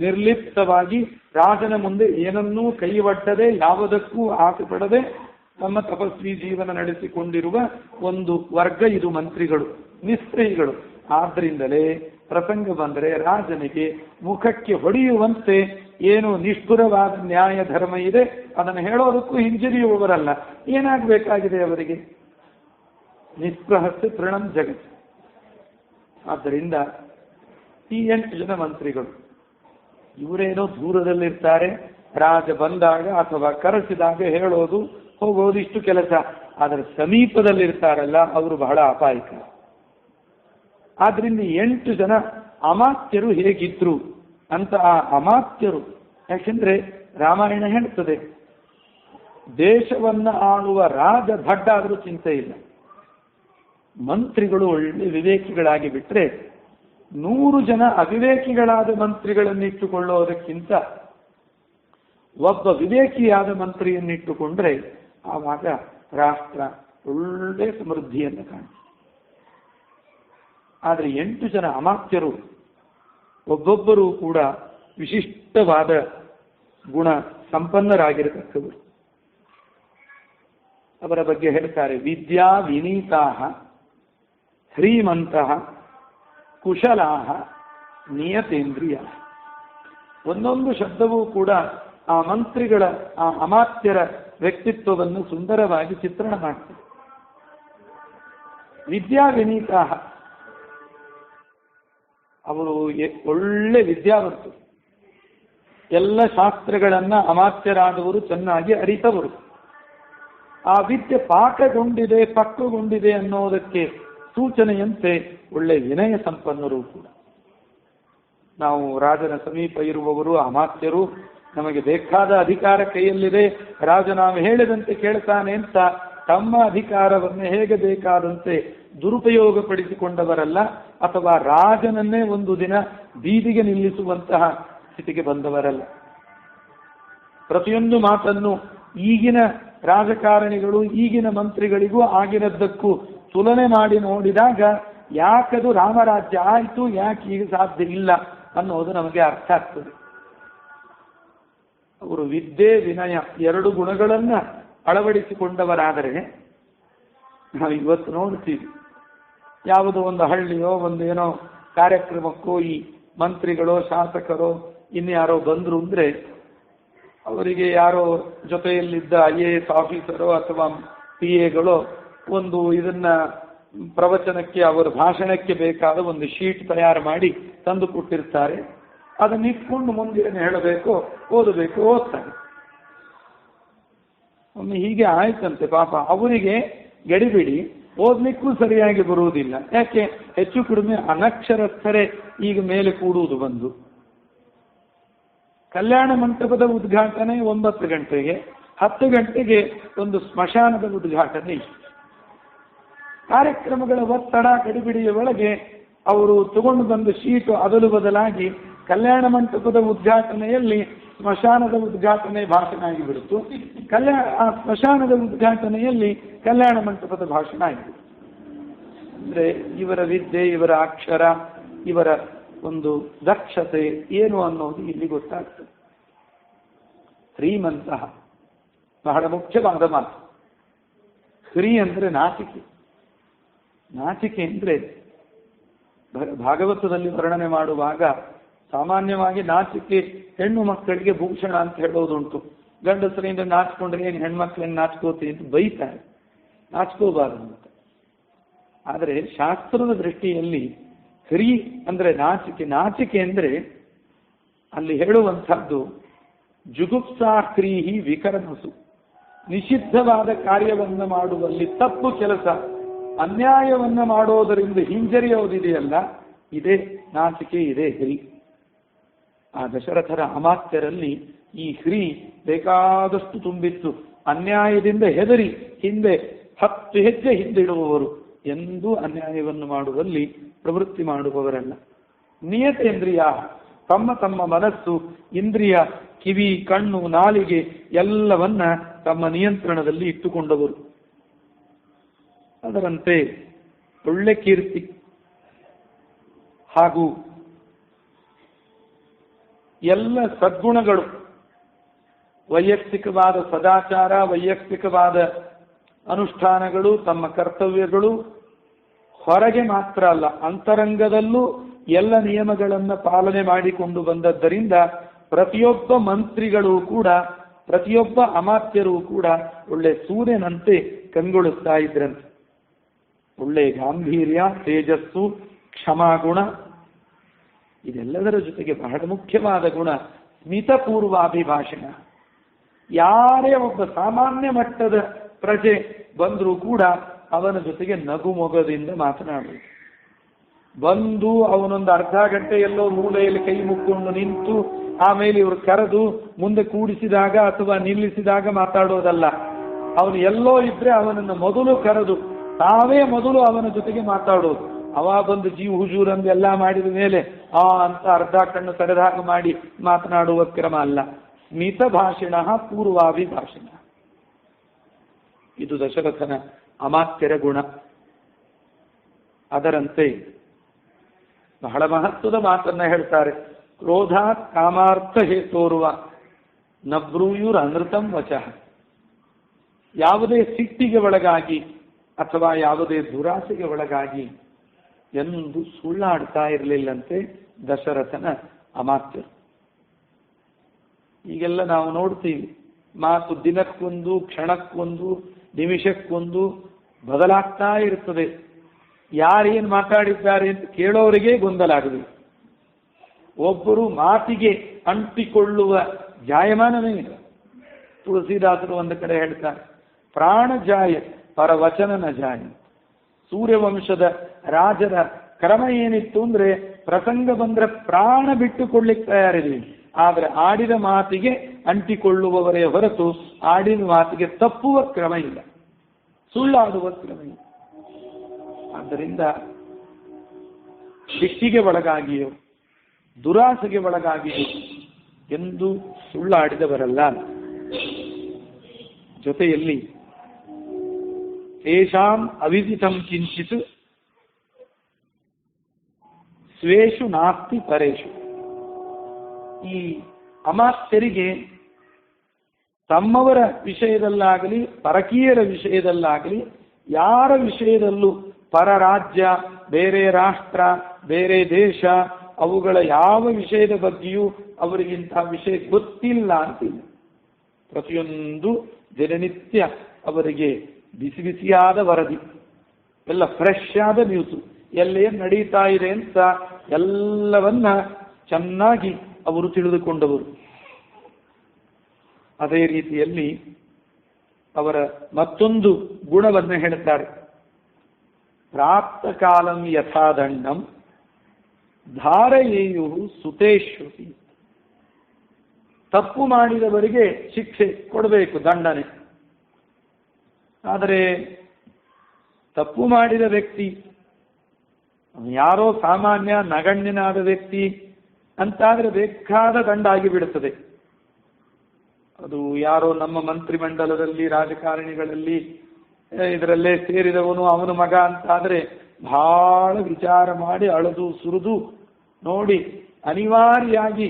ನಿರ್ಲಿಪ್ತವಾಗಿ ರಾಜನ ಮುಂದೆ ಏನನ್ನೂ ಕೈವಟ್ಟದೆ, ಯಾವುದಕ್ಕೂ ಆಸೆ ಪಡದೆ ತಮ್ಮ ತಪಸ್ವಿ ಜೀವನ ನಡೆಸಿಕೊಂಡಿರುವ ಒಂದು ವರ್ಗ ಇದು ಮಂತ್ರಿಗಳು, ನಿಸ್ತ್ರೀಗಳು. ಆದ್ರಿಂದಲೇ ಪ್ರಸಂಗ ಬಂದರೆ ರಾಜನಿಗೆ ಮುಖಕ್ಕೆ ಹೊಡೆಯುವಂತೆ ಏನು ನಿಷ್ಠುರವಾದ ನ್ಯಾಯ ಧರ್ಮ ಇದೆ ಅದನ್ನು ಹೇಳೋದಕ್ಕೂ ಹಿಂಜರಿಯುವವರಲ್ಲ. ಏನಾಗಬೇಕಾಗಿದೆ ಅವರಿಗೆ? ನಿಸ್ಪೃಹಸ್ಯ ತೃಣಂ ಜಗತ್. ಆದ್ದರಿಂದ ಈ 8 ಜನ ಮಂತ್ರಿಗಳು ಇವರೇನೋ ದೂರದಲ್ಲಿರ್ತಾರೆ, ರಾಜ ಬಂದಾಗ ಅಥವಾ ಕರೆಸಿದಾಗ ಹೇಳೋದು ಹೋಗೋದು ಇಷ್ಟು ಕೆಲಸ. ಆದರೆ ಸಮೀಪದಲ್ಲಿರ್ತಾರಲ್ಲ ಅವರು ಬಹಳ ಅಪಾಯಕ. ಆದ್ರಿಂದ 8 ಜನ ಅಮಾತ್ಯರು ಹೇಗಿದ್ರು ಅಂತ ಆ ಅಮಾತ್ಯರು, ಯಾಕೆಂದ್ರೆ ರಾಮಾಯಣ ಹೇಳ್ತದೆ ದೇಶವನ್ನ ಆಳುವ ರಾಜ ದಡ್ಡ ಆದರೂ ಚಿಂತೆ ಇಲ್ಲ, ಮಂತ್ರಿಗಳು ಒಳ್ಳೆ ವಿವೇಕಿಗಳಾಗಿ ಬಿಟ್ರೆ 100 ಜನ ಅವಿವೇಕಿಗಳಾದ ಮಂತ್ರಿಗಳನ್ನಿಟ್ಟುಕೊಳ್ಳೋದಕ್ಕಿಂತ ಒಬ್ಬ ವಿವೇಕಿಯಾದ ಮಂತ್ರಿಯನ್ನಿಟ್ಟುಕೊಂಡ್ರೆ ಆವಾಗ ರಾಷ್ಟ್ರ ಒಳ್ಳೆ ಸಮೃದ್ಧಿಯನ್ನು ಕಾಣುತ್ತೆ. ಆದರೆ 8 ಜನ ಅಮಾತ್ಯರು ಒಬ್ಬೊಬ್ಬರೂ ಕೂಡ ವಿಶಿಷ್ಟವಾದ ಗುಣ ಸಂಪನ್ನರಾಗಿರತಕ್ಕವರು. ಅವರ ಬಗ್ಗೆ ಹೇಳ್ತಾರೆ, ವಿದ್ಯಾ ವಿನೀತಾಹ ಶ್ರೀಮಂತಹ ಕುಶಲಾಹ ನಿಯತೇಂದ್ರಿಯ. ಒಂದೊಂದು ಶಬ್ದವೂ ಕೂಡ ಆ ಮಂತ್ರಿಗಳ ಆ ಅಮಾತ್ಯರ ವ್ಯಕ್ತಿತ್ವವನ್ನು ಸುಂದರವಾಗಿ ಚಿತ್ರಣ ಮಾಡ್ತದೆ. ವಿದ್ಯಾ ವಿನೀತಾಹ, ಅವರು ಒಳ್ಳೆ ವಿದ್ಯಾವಂತರು, ಎಲ್ಲ ಶಾಸ್ತ್ರಗಳನ್ನ ಅಮಾತ್ಯರಾದವರು ಚೆನ್ನಾಗಿ ಅರಿತವರು. ಆ ವಿದ್ಯೆ ಪಾಕಗೊಂಡಿದೆ ಪಕ್ವಗೊಂಡಿದೆ ಅನ್ನೋದಕ್ಕೆ ಸೂಚನೆಯಂತೆ ಒಳ್ಳೆ ವಿನಯ ಸಂಪನ್ನರು ಕೂಡ. ನಾವು ರಾಜನ ಸಮೀಪ ಇರುವವರು ಅಮಾತ್ಯರು, ನಮಗೆ ಬೇಕಾದ ಅಧಿಕಾರ ಕೈಯಲ್ಲಿದೆ, ರಾಜ ನಾವು ಹೇಳಿದಂತೆ ಕೇಳ್ತಾನೆ ಅಂತ ತಮ್ಮ ಅಧಿಕಾರವನ್ನು ಹೇಗೆ ಬೇಕಾದಂತೆ ದುರುಪಯೋಗ ಪಡಿಸಿಕೊಂಡವರಲ್ಲ, ಅಥವಾ ರಾಜನನ್ನೇ ಒಂದು ದಿನ ಬೀದಿಗೆ ನಿಲ್ಲಿಸುವಂತಹ ಸ್ಥಿತಿಗೆ ಬಂದವರಲ್ಲ. ಪ್ರತಿಯೊಂದು ಮಾತನ್ನು ಈಗಿನ ರಾಜಕಾರಣಿಗಳು ಈಗಿನ ಮಂತ್ರಿಗಳಿಗೂ ಆಗಿನದ್ದಕ್ಕೂ ತುಲನೆ ಮಾಡಿ ನೋಡಿದಾಗ ಯಾಕದು ರಾಮರಾಜ್ಯ ಆಯಿತು, ಯಾಕೆ ಈಗ ಸಾಧ್ಯ ಇಲ್ಲ ಅನ್ನೋದು ನಮಗೆ ಅರ್ಥ ಆಗ್ತದೆ. ಅವರು ವಿದ್ಯೆ ವಿನಯ 2 ಗುಣಗಳನ್ನ ಅಳವಡಿಸಿಕೊಂಡವರಾದರೆ ನಾವು ಇವತ್ತು ನೋಡ್ತೀವಿ, ಯಾವುದೋ ಒಂದು ಹಳ್ಳಿಯೋ ಒಂದೇನೋ ಕಾರ್ಯಕ್ರಮಕ್ಕೋ ಈ ಮಂತ್ರಿಗಳೋ ಶಾಸಕರೋ ಇನ್ಯಾರೋ ಬಂದ್ರು ಅಂದ್ರೆ ಅವರಿಗೆ ಯಾರೋ ಜೊತೆಯಲ್ಲಿದ್ದ IAS ಆಫೀಸರೋ ಅಥವಾ PAಗಳೋ ಒಂದು ಇದನ್ನ ಪ್ರವಚನಕ್ಕೆ ಅವರ ಭಾಷಣಕ್ಕೆ ಬೇಕಾದ ಒಂದು ಶೀಟ್ ತಯಾರು ಮಾಡಿ ತಂದು ಕೊಟ್ಟಿರ್ತಾರೆ. ಅದನ್ನ ಇಟ್ಕೊಂಡು ಮುಂದೆ ಏನು ಹೇಳಬೇಕು ಓದಬೇಕು ಓದ್ತಾರೆ. ಒಮ್ಮೆ ಹೀಗೆ ಆಯ್ತಂತೆ, ಪಾಪ ಅವರಿಗೆ ಗಡಿಬಿಡಿ, ಓದ್ಲಿಕ್ಕೂ ಸರಿಯಾಗಿ ಬರುವುದಿಲ್ಲ. ಯಾಕೆ? ಹೆಚ್ಚು ಕಡಿಮೆ ಅನಕ್ಷರಸ್ಥರೇ ಈಗ ಮೇಲೆ ಕೂಡುವುದು ಬಂದು. ಕಲ್ಯಾಣ ಮಂಟಪದ ಉದ್ಘಾಟನೆ 9 ಗಂಟೆಗೆ, 10 ಗಂಟೆಗೆ ಒಂದು ಸ್ಮಶಾನದ ಉದ್ಘಾಟನೆ ಇತ್ತು. ಕಾರ್ಯಕ್ರಮಗಳ ಒತ್ತಡ ಗಡಿಬಿಡಿಯ ಒಳಗೆ ಅವರು ತಗೊಂಡು ಬಂದ ಶೀಟು ಅದಲು ಬದಲಾಗಿ ಕಲ್ಯಾಣ ಮಂಟಪದ ಉದ್ಘಾಟನೆಯಲ್ಲಿ ಸ್ಮಶಾನದ ಉದ್ಘಾಟನೆ ಭಾಷಣ ಆಗಿಬಿಡ್ತು, ಆ ಸ್ಮಶಾನದ ಉದ್ಘಾಟನೆಯಲ್ಲಿ ಕಲ್ಯಾಣ ಮಂಟಪದ ಭಾಷಣ ಆಗಿಬಿಡ್ತು. ಅಂದ್ರೆ ಇವರ ವಿದ್ಯೆ, ಇವರ ಅಕ್ಷರ, ಇವರ ಒಂದು ದಕ್ಷತೆ ಏನು ಅನ್ನೋದು ಇಲ್ಲಿ ಗೊತ್ತಾಗ್ತದೆ. ಶ್ರೀಮಂತಹ ಬಹಳ ಮುಖ್ಯವಾದ ಮಾತು. ಶ್ರೀ ಅಂದ್ರೆ ನಾಚಿಕೆ. ನಾಚಿಕೆ ಅಂದ್ರೆ ಭಾಗವತದಲ್ಲಿ ವರ್ಣನೆ ಮಾಡುವಾಗ ಸಾಮಾನ್ಯವಾಗಿ ನಾಚಿಕೆ ಹೆಣ್ಣು ಮಕ್ಕಳಿಗೆ ಭೂಷಣ ಅಂತ ಹೇಳೋದುಂಟು. ಗಂಡಸರಿಂದ ನಾಚಿಕೊಂಡ್ರೆ ಏನು ಹೆಣ್ಮಕ್ಳನ್ನ ನಾಚ್ಕೋತಿ ಅಂತ ಬೈತಾರೆ, ನಾಚ್ಕೋಬಾರದು ಅಂತ. ಆದರೆ ಶಾಸ್ತ್ರದ ದೃಷ್ಟಿಯಲ್ಲಿ ಶ್ರೀ ಅಂದ್ರೆ ನಾಚಿಕೆ. ನಾಚಿಕೆ ಅಂದ್ರೆ ಅಲ್ಲಿ ಹೇಳುವಂಥದ್ದು ಜುಗುಪ್ಸಾ ಕ್ರೀಹಿ ವಿಕರ್ಮಸು, ನಿಷಿದ್ಧವಾದ ಕಾರ್ಯವನ್ನ ಮಾಡುವಲ್ಲಿ ತಪ್ಪು ಕೆಲಸ, ಅನ್ಯಾಯವನ್ನ ಮಾಡೋದರಿಂದ ಹಿಂಜರಿಯೋದಿದೆಯಲ್ಲ, ಇದೇ ನಾಚಿಕೆ, ಇದೇ ಹ್ರಿ. ಆ ದಶರಥರ ಅಮಾತ್ಯರಲ್ಲಿ ಈ ಹ್ರಿ ಬೇಕಾದಷ್ಟು ತುಂಬಿತ್ತು. ಅನ್ಯಾಯದಿಂದ ಹೆದರಿ ಹಿಂದೆ 10 ಹೆಜ್ಜೆ ಹಿಂದಿಡುವವರು, ಎಂದೂ ಅನ್ಯಾಯವನ್ನು ಮಾಡುವಲ್ಲಿ ಪ್ರವೃತ್ತಿ ಮಾಡುವವರಲ್ಲ. ನಿಯತೇಂದ್ರಿಯ, ತಮ್ಮ ತಮ್ಮ ಮನಸ್ಸು, ಇಂದ್ರಿಯ, ಕಿವಿ, ಕಣ್ಣು, ನಾಲಿಗೆ ಎಲ್ಲವನ್ನ ತಮ್ಮ ನಿಯಂತ್ರಣದಲ್ಲಿ ಇಟ್ಟುಕೊಂಡವರು. ಅದರಂತೆ ಒಳ್ಳೆ ಕೀರ್ತಿ ಹಾಗೂ ಎಲ್ಲ ಸದ್ಗುಣಗಳು, ವೈಯಕ್ತಿಕವಾದ ಸದಾಚಾರ, ವೈಯಕ್ತಿಕವಾದ ಅನುಷ್ಠಾನಗಳು, ತಮ್ಮ ಕರ್ತವ್ಯಗಳು ಹೊರಗೆ ಮಾತ್ರ ಅಲ್ಲ ಅಂತರಂಗದಲ್ಲೂ ಎಲ್ಲ ನಿಯಮಗಳನ್ನು ಪಾಲನೆ ಮಾಡಿಕೊಂಡು ಬಂದದ್ದರಿಂದ ಪ್ರತಿಯೊಬ್ಬ ಮಂತ್ರಿಗಳು ಕೂಡ, ಪ್ರತಿಯೊಬ್ಬ ಅಮಾತ್ಯರೂ ಕೂಡ ಒಳ್ಳೆ ಸೂರ್ಯನಂತೆ ಕಂಗೊಳಿಸ್ತಾ ಇದ್ರಂತೆ. ಒಳ್ಳೆ ಗಾಂಭೀರ್ಯ, ತೇಜಸ್ಸು, ಕ್ಷಮಾಗುಣ, ಇದೆಲ್ಲದರ ಜೊತೆಗೆ ಬಹಳ ಮುಖ್ಯವಾದ ಗುಣ ಸ್ಮಿತಪೂರ್ವಾಭಿಭಾಷಣ. ಯಾರೇ ಒಬ್ಬ ಸಾಮಾನ್ಯ ಮಟ್ಟದ ಪ್ರಜೆ ಬಂದರೂ ಕೂಡ ಅವನ ಜೊತೆಗೆ ನಗು ಮೊಗದಿಂದ ಮಾತನಾಡುವುದು. ಬಂದು ಅವನೊಂದು ಅರ್ಧ ಗಂಟೆ ಎಲ್ಲೋ ಮೂಲೆಯಲ್ಲಿ ಕೈ ಮುಕ್ಕೊಂಡು ನಿಂತು ಆಮೇಲೆ ಇವರು ಕರೆದು ಮುಂದೆ ಕೂಡಿಸಿದಾಗ ಅಥವಾ ನಿಲ್ಲಿಸಿದಾಗ ಮಾತಾಡೋದಲ್ಲ. ಅವನು ಎಲ್ಲೋ ಇದ್ರೆ ಅವನನ್ನು ಮೊದಲು ಕರೆದು ತಾವೇ ಮೊದಲು ಅವನ ಜೊತೆಗೆ ಮಾತಾಡೋದು. ಅವ ಬಂದು ಜೀವ ಹುಜೂರ್ ಅಂದು ಎಲ್ಲ ಮಾಡಿದ ಮೇಲೆ ಅಂತ ಅರ್ಧ ಕಣ್ಣು ಸೆಳೆದಾಗ ಮಾಡಿ ಮಾತನಾಡುವ ಕ್ರಮ ಅಲ್ಲ. ಸ್ಮಿತ ಭಾಷಣ ಪೂರ್ವಾಭಿಭಾಷಣ, ಇದು ದಶರಥನ ಅಮಾತ್ಯರ ಗುಣ. ಅದರಂತೆ ಬಹಳ ಮಹತ್ವದ ಮಾತನ್ನ ಹೇಳ್ತಾರೆ. ಕ್ರೋಧಾತ್ ಕಾಮಾರ್ಥ ಹೇತೋರ್ವ ನಬ್ರೂಯುರ್ ಅನೃತಂ ವಚಃ. ಯಾವುದೇ ಸಿಟ್ಟಿಗೆ ಒಳಗಾಗಿ ಅಥವಾ ಯಾವುದೇ ದುರಾಸೆಗೆ ಒಳಗಾಗಿ ಎಂದು ಸುಳ್ಳಾಡ್ತಾ ಇರಲಿಲ್ಲಂತೆ ದಶರಥನ ಅಮಾತ್ಯರು. ಈಗೆಲ್ಲ ನಾವು ನೋಡ್ತೀವಿ, ಮಾತು ದಿನಕ್ಕೊಂದು, ಕ್ಷಣಕ್ಕೊಂದು, ನಿಮಿಷಕ್ಕೊಂದು ಬದಲಾಗ್ತಾ ಇರ್ತದೆ. ಯಾರೇನು ಮಾತಾಡಿದ್ದಾರೆ ಅಂತ ಕೇಳೋರಿಗೆ ಗೊಂದಲ ಆಗುವುದು. ಒಬ್ಬರು ಮಾತಿಗೆ ಅಂಟಿಕೊಳ್ಳುವ ಜಾಯಮಾನವೇ ಇಲ್ಲ. ತುಳಸಿದಾಸರು ಒಂದು ಕಡೆ ಹೇಳ್ತಾರೆ, ಪ್ರಾಣ ಜಾಯ ಪರವಚನ ನ ಜಾಯ. ಸೂರ್ಯವಂಶದ ರಾಜರ ಕ್ರಮ ಏನಿತ್ತು ಅಂದ್ರೆ, ಪ್ರಸಂಗ ಬಂದ್ರೆ ಪ್ರಾಣ ಬಿಟ್ಟುಕೊಳ್ಳಿಕ್ಕೆ ತಯಾರಿದ್ವಿ, ಆದರೆ ಆಡಿದ ಮಾತಿಗೆ ಅಂಟಿಕೊಳ್ಳುವವರೇ ಹೊರತು ಆಡಿದ ಮಾತಿಗೆ ತಪ್ಪುವ ಕ್ರಮ ಇಲ್ಲ, ಸುಳ್ಳಾಡುವ ಕ್ರಮ ಇಲ್ಲ. ಆದ್ದರಿಂದ ಶಿಕ್ಷಿಗೆ ಒಳಗಾಗಿಯೋ ದುರಾಸೆಗೆ ಒಳಗಾಗಿಯೋ ಎಂದು ಸುಳ್ಳಾಡಿದವರಲ್ಲ. ಜೊತೆಯಲ್ಲಿ ತೇಷಾಂ ಅವಿದಿತಂ ಕಿಂಚಿತ್ ಸ್ವೇಷು ನಾಸ್ತಿ ಪರೇಷು. ಈ ಅಮಾತ್ಯರಿಗೆ ತಮ್ಮವರ ವಿಷಯದಲ್ಲಾಗಲಿ ಪರಕೀಯರ ವಿಷಯದಲ್ಲಾಗಲಿ ಯಾರ ವಿಷಯದಲ್ಲೂ ಪರ ರಾಜ್ಯ, ಬೇರೆ ರಾಷ್ಟ್ರ, ಬೇರೆ ದೇಶ, ಅವುಗಳ ಯಾವ ವಿಷಯದ ಬಗ್ಗೆಯೂ ಅವರಿಗಿಂತ ವಿಷಯ ಗೊತ್ತಿಲ್ಲ ಅಂತಿಲ್ಲ. ಪ್ರತಿಯೊಂದು ದಿನನಿತ್ಯ ಅವರಿಗೆ ಬಿಸಿ ಬಿಸಿಯಾದ ವರದಿ, ಎಲ್ಲ ಫ್ರೆಶ್ ಆದ ನ್ಯೂಸು, ಎಲ್ಲೇನು ನಡೀತಾ ಇದೆ ಅಂತ ಎಲ್ಲವನ್ನ ಚೆನ್ನಾಗಿ ಅವರು ತಿಳಿದುಕೊಂಡವರು. ಅದೇ ರೀತಿಯಲ್ಲಿ ಅವರ ಮತ್ತೊಂದು ಗುಣವನ್ನು ಹೇಳ್ತಾರೆ. ಪ್ರಾಪ್ತ ಕಾಲಂ ಯಥಾದಂಡಂ ಧಾರಯೇಯು ಸುತೇಶ್ವತಿ. ತಪ್ಪು ಮಾಡಿದವರಿಗೆ ಶಿಕ್ಷೆ ಕೊಡಬೇಕು, ದಂಡನೆ. ಆದರೆ ತಪ್ಪು ಮಾಡಿದ ವ್ಯಕ್ತಿ ಯಾರೋ ಸಾಮಾನ್ಯ ನಗಣ್ಯನಾದ ವ್ಯಕ್ತಿ ಅಂತಾದ್ರೆ ಬೇಕಾದ ದಂಡ ಆಗಿಬಿಡುತ್ತದೆ. ಅದು ಯಾರೋ ನಮ್ಮ ಮಂತ್ರಿಮಂಡಲದಲ್ಲಿ ರಾಜಕಾರಣಿಗಳಲ್ಲಿ ಇದರಲ್ಲೇ ಸೇರಿದವನು ಅವನ ಮಗ ಅಂತಾದ್ರೆ ಬಹಳ ವಿಚಾರ ಮಾಡಿ ಅಳದು ಸುರಿದು ನೋಡಿ ಅನಿವಾರ್ಯಾಗಿ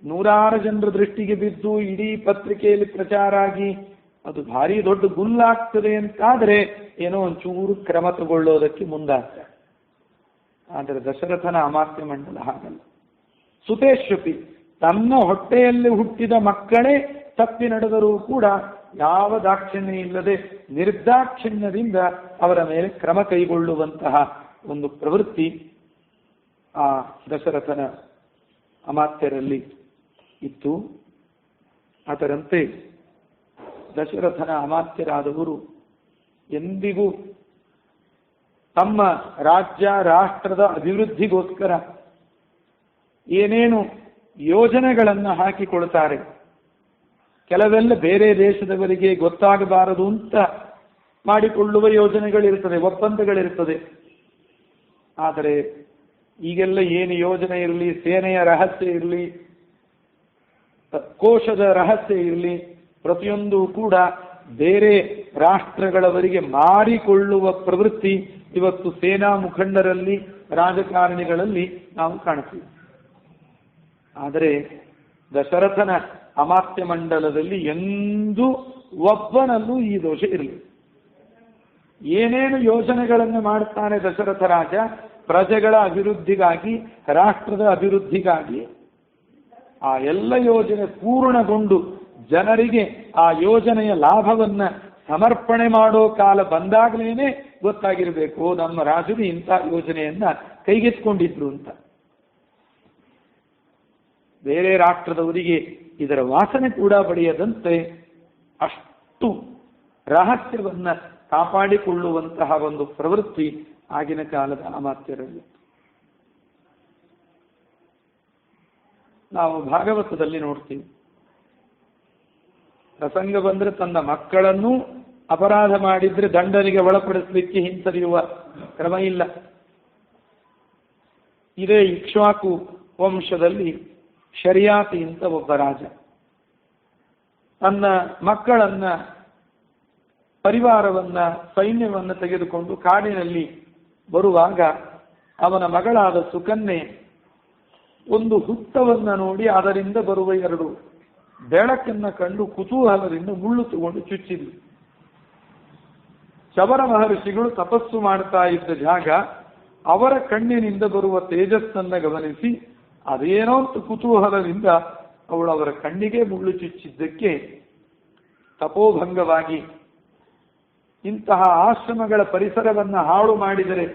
ನೂರಾರು ಜನರ ದೃಷ್ಟಿಗೆ ಬಿದ್ದು ಇಡೀ ಪತ್ರಿಕೆಯಲ್ಲಿ ಪ್ರಚಾರ ಆಗಿ ಅದು ಭಾರಿ ದೊಡ್ಡ ಗುಲ್ಲಾಗ್ತದೆ ಅಂತಾದ್ರೆ ಏನೋ ಒಂಚೂರು ಕ್ರಮ ತಗೊಳ್ಳೋದಕ್ಕೆ ಮುಂದಾಗ್ತಾರೆ. ಆದರೆ ದಶರಥನ ಅಮಾತ್ಯ ಮಂಡಲ ಹಾಗಲ್ಲ. ಸುತೇಶ್ವತಿ, ತನ್ನ ಹೊಟ್ಟೆಯಲ್ಲಿ ಹುಟ್ಟಿದ ಮಕ್ಕಳೇ ತಪ್ಪಿ ನಡೆದರೂ ಕೂಡ ಯಾವ ದಾಕ್ಷಿಣ್ಯ ಇಲ್ಲದೆ ನಿರ್ದಾಕ್ಷಿಣ್ಯದಿಂದ ಅವರ ಮೇಲೆ ಕ್ರಮ ಕೈಗೊಳ್ಳುವಂತಹ ಒಂದು ಪ್ರವೃತ್ತಿ ಆ ದಶರಥನ ಅಮಾತ್ಯರಲ್ಲಿ ಇತ್ತು. ಅದರಂತೆ ದಶರಥನ ಅಮಾತ್ಯರಾದವರು ಎಂದಿಗೂ ತಮ್ಮ ರಾಜ್ಯ ರಾಷ್ಟ್ರದ ಅಭಿವೃದ್ಧಿಗೋಸ್ಕರ ಏನೇನು ಯೋಜನೆಗಳನ್ನು ಹಾಕಿಕೊಳ್ತಾರೆ, ಕೆಲವೆಲ್ಲ ಬೇರೆ ದೇಶದವರಿಗೆ ಗೊತ್ತಾಗಬಾರದು ಅಂತ ಮಾಡಿಕೊಳ್ಳುವ ಯೋಜನೆಗಳಿರ್ತದೆ, ಒಪ್ಪಂದಗಳಿರ್ತದೆ. ಆದರೆ ಈಗೆಲ್ಲ ಏನು ಯೋಜನೆ ಇರಲಿ, ಸೇನೆಯ ರಹಸ್ಯ ಇರಲಿ, ಕೋಶದ ರಹಸ್ಯ ಇರಲಿ, ಪ್ರತಿಯೊಂದು ಕೂಡ ಬೇರೆ ರಾಷ್ಟ್ರಗಳವರಿಗೆ ಮಾರಿಕೊಳ್ಳುವ ಪ್ರವೃತ್ತಿ ಇವತ್ತು ಸೇನಾ ಮುಖಂಡರಲ್ಲಿ, ರಾಜಕಾರಣಿಗಳಲ್ಲಿ ನಾವು ಕಾಣ್ತೀವಿ. ಆದರೆ ದಶರಥನ ಅಮಾತ್ಯ ಮಂಡಲದಲ್ಲಿ ಎಂದೂ ಒಬ್ಬನಲ್ಲೂ ಈ ದೋಷ ಇರಲಿ. ಏನೇನು ಯೋಜನೆಗಳನ್ನು ಮಾಡುತ್ತಾನೆ ದಶರಥ ರಾಜ, ಪ್ರಜೆಗಳ ಅಭಿವೃದ್ಧಿಗಾಗಿ, ರಾಷ್ಟ್ರದ ಅಭಿವೃದ್ಧಿಗಾಗಿ ಆ ಎಲ್ಲ ಯೋಜನೆ ಪೂರ್ಣಗೊಂಡು ಜನರಿಗೆ ಆ ಯೋಜನೆಯ ಲಾಭವನ್ನ ಸಮರ್ಪಣೆ ಮಾಡೋ ಕಾಲ ಬಂದಾಗಲೇನೆ ಗೊತ್ತಾಗಿರಬೇಕು ನಮ್ಮ ರಾಜರು ಇಂಥ ಯೋಜನೆಯನ್ನ ಕೈಗೆತ್ತಿಕೊಂಡಿದ್ರು ಅಂತ. ಬೇರೆ ರಾಷ್ಟ್ರದವರಿಗೆ ಇದರ ವಾಸನೆ ಕೂಡ ಪಡೆಯದಂತೆ ಅಷ್ಟು ರಹಸ್ಯವನ್ನ ಕಾಪಾಡಿಕೊಳ್ಳುವಂತಹ ಒಂದು ಪ್ರವೃತ್ತಿ ಆಗಿನ ಕಾಲದ ಅಮಾತ್ಯರಲ್ಲಿ. ನಾವು ಭಾಗವತದಲ್ಲಿ ನೋಡ್ತೀವಿ, ಪ್ರಸಂಗ ಬಂದ್ರೆ ತನ್ನ ಮಕ್ಕಳನ್ನೂ ಅಪರಾಧ ಮಾಡಿದ್ರೆ ದಂಡನೆಗೆ ಒಳಪಡಿಸಲಿಕ್ಕೆ ಹಿಂಸರಿಯುವ ಕ್ರಮ ಇಲ್ಲ. ಇದೇ ಇಕ್ಷ್ವಾಕು ವಂಶದಲ್ಲಿ ಶರಿಯಾತಿ ಅಂತ ಒಬ್ಬ ರಾಜ ತನ್ನ ಮಕ್ಕಳನ್ನ, ಪರಿವಾರವನ್ನ, ಸೈನ್ಯವನ್ನ ತೆಗೆದುಕೊಂಡು ಕಾಡಿನಲ್ಲಿ ಬರುವಾಗ ಅವನ ಮಗಳಾದ ಸುಕನ್ಯೆ ಒಂದು ಹುತ್ತವನ್ನ ನೋಡಿ ಅದರಿಂದ ಬರುವ 2 ಬೆಳಕನ್ನ ಕಂಡು ಕುತೂಹಲದಿಂದ ಮುಳ್ಳು ತಗೊಂಡು ಚುಚ್ಚಿದ್ಲು. ಶಬರ ಮಹರ್ಷಿಗಳು ತಪಸ್ಸು ಮಾಡ್ತಾ ಇದ್ದ ಜಾಗ, ಅವರ ಕಣ್ಣಿನಿಂದ ಬರುವ ತೇಜಸ್ಸನ್ನ ಗಮನಿಸಿ ಅದೇನೋ ಅಂತ ಕುತೂಹಲದಿಂದ ಅವಳು ಅವರ ಕಣ್ಣಿಗೆ ಮುಳ್ಳು ಚುಚ್ಚಿದ್ದಕ್ಕೆ ತಪೋಭಂಗವಾಗಿ ಇಂತಹ ಆಶ್ರಮಗಳ ಪರಿಸರವನ್ನ ಹಾಳು ಮಾಡಿದರೆ,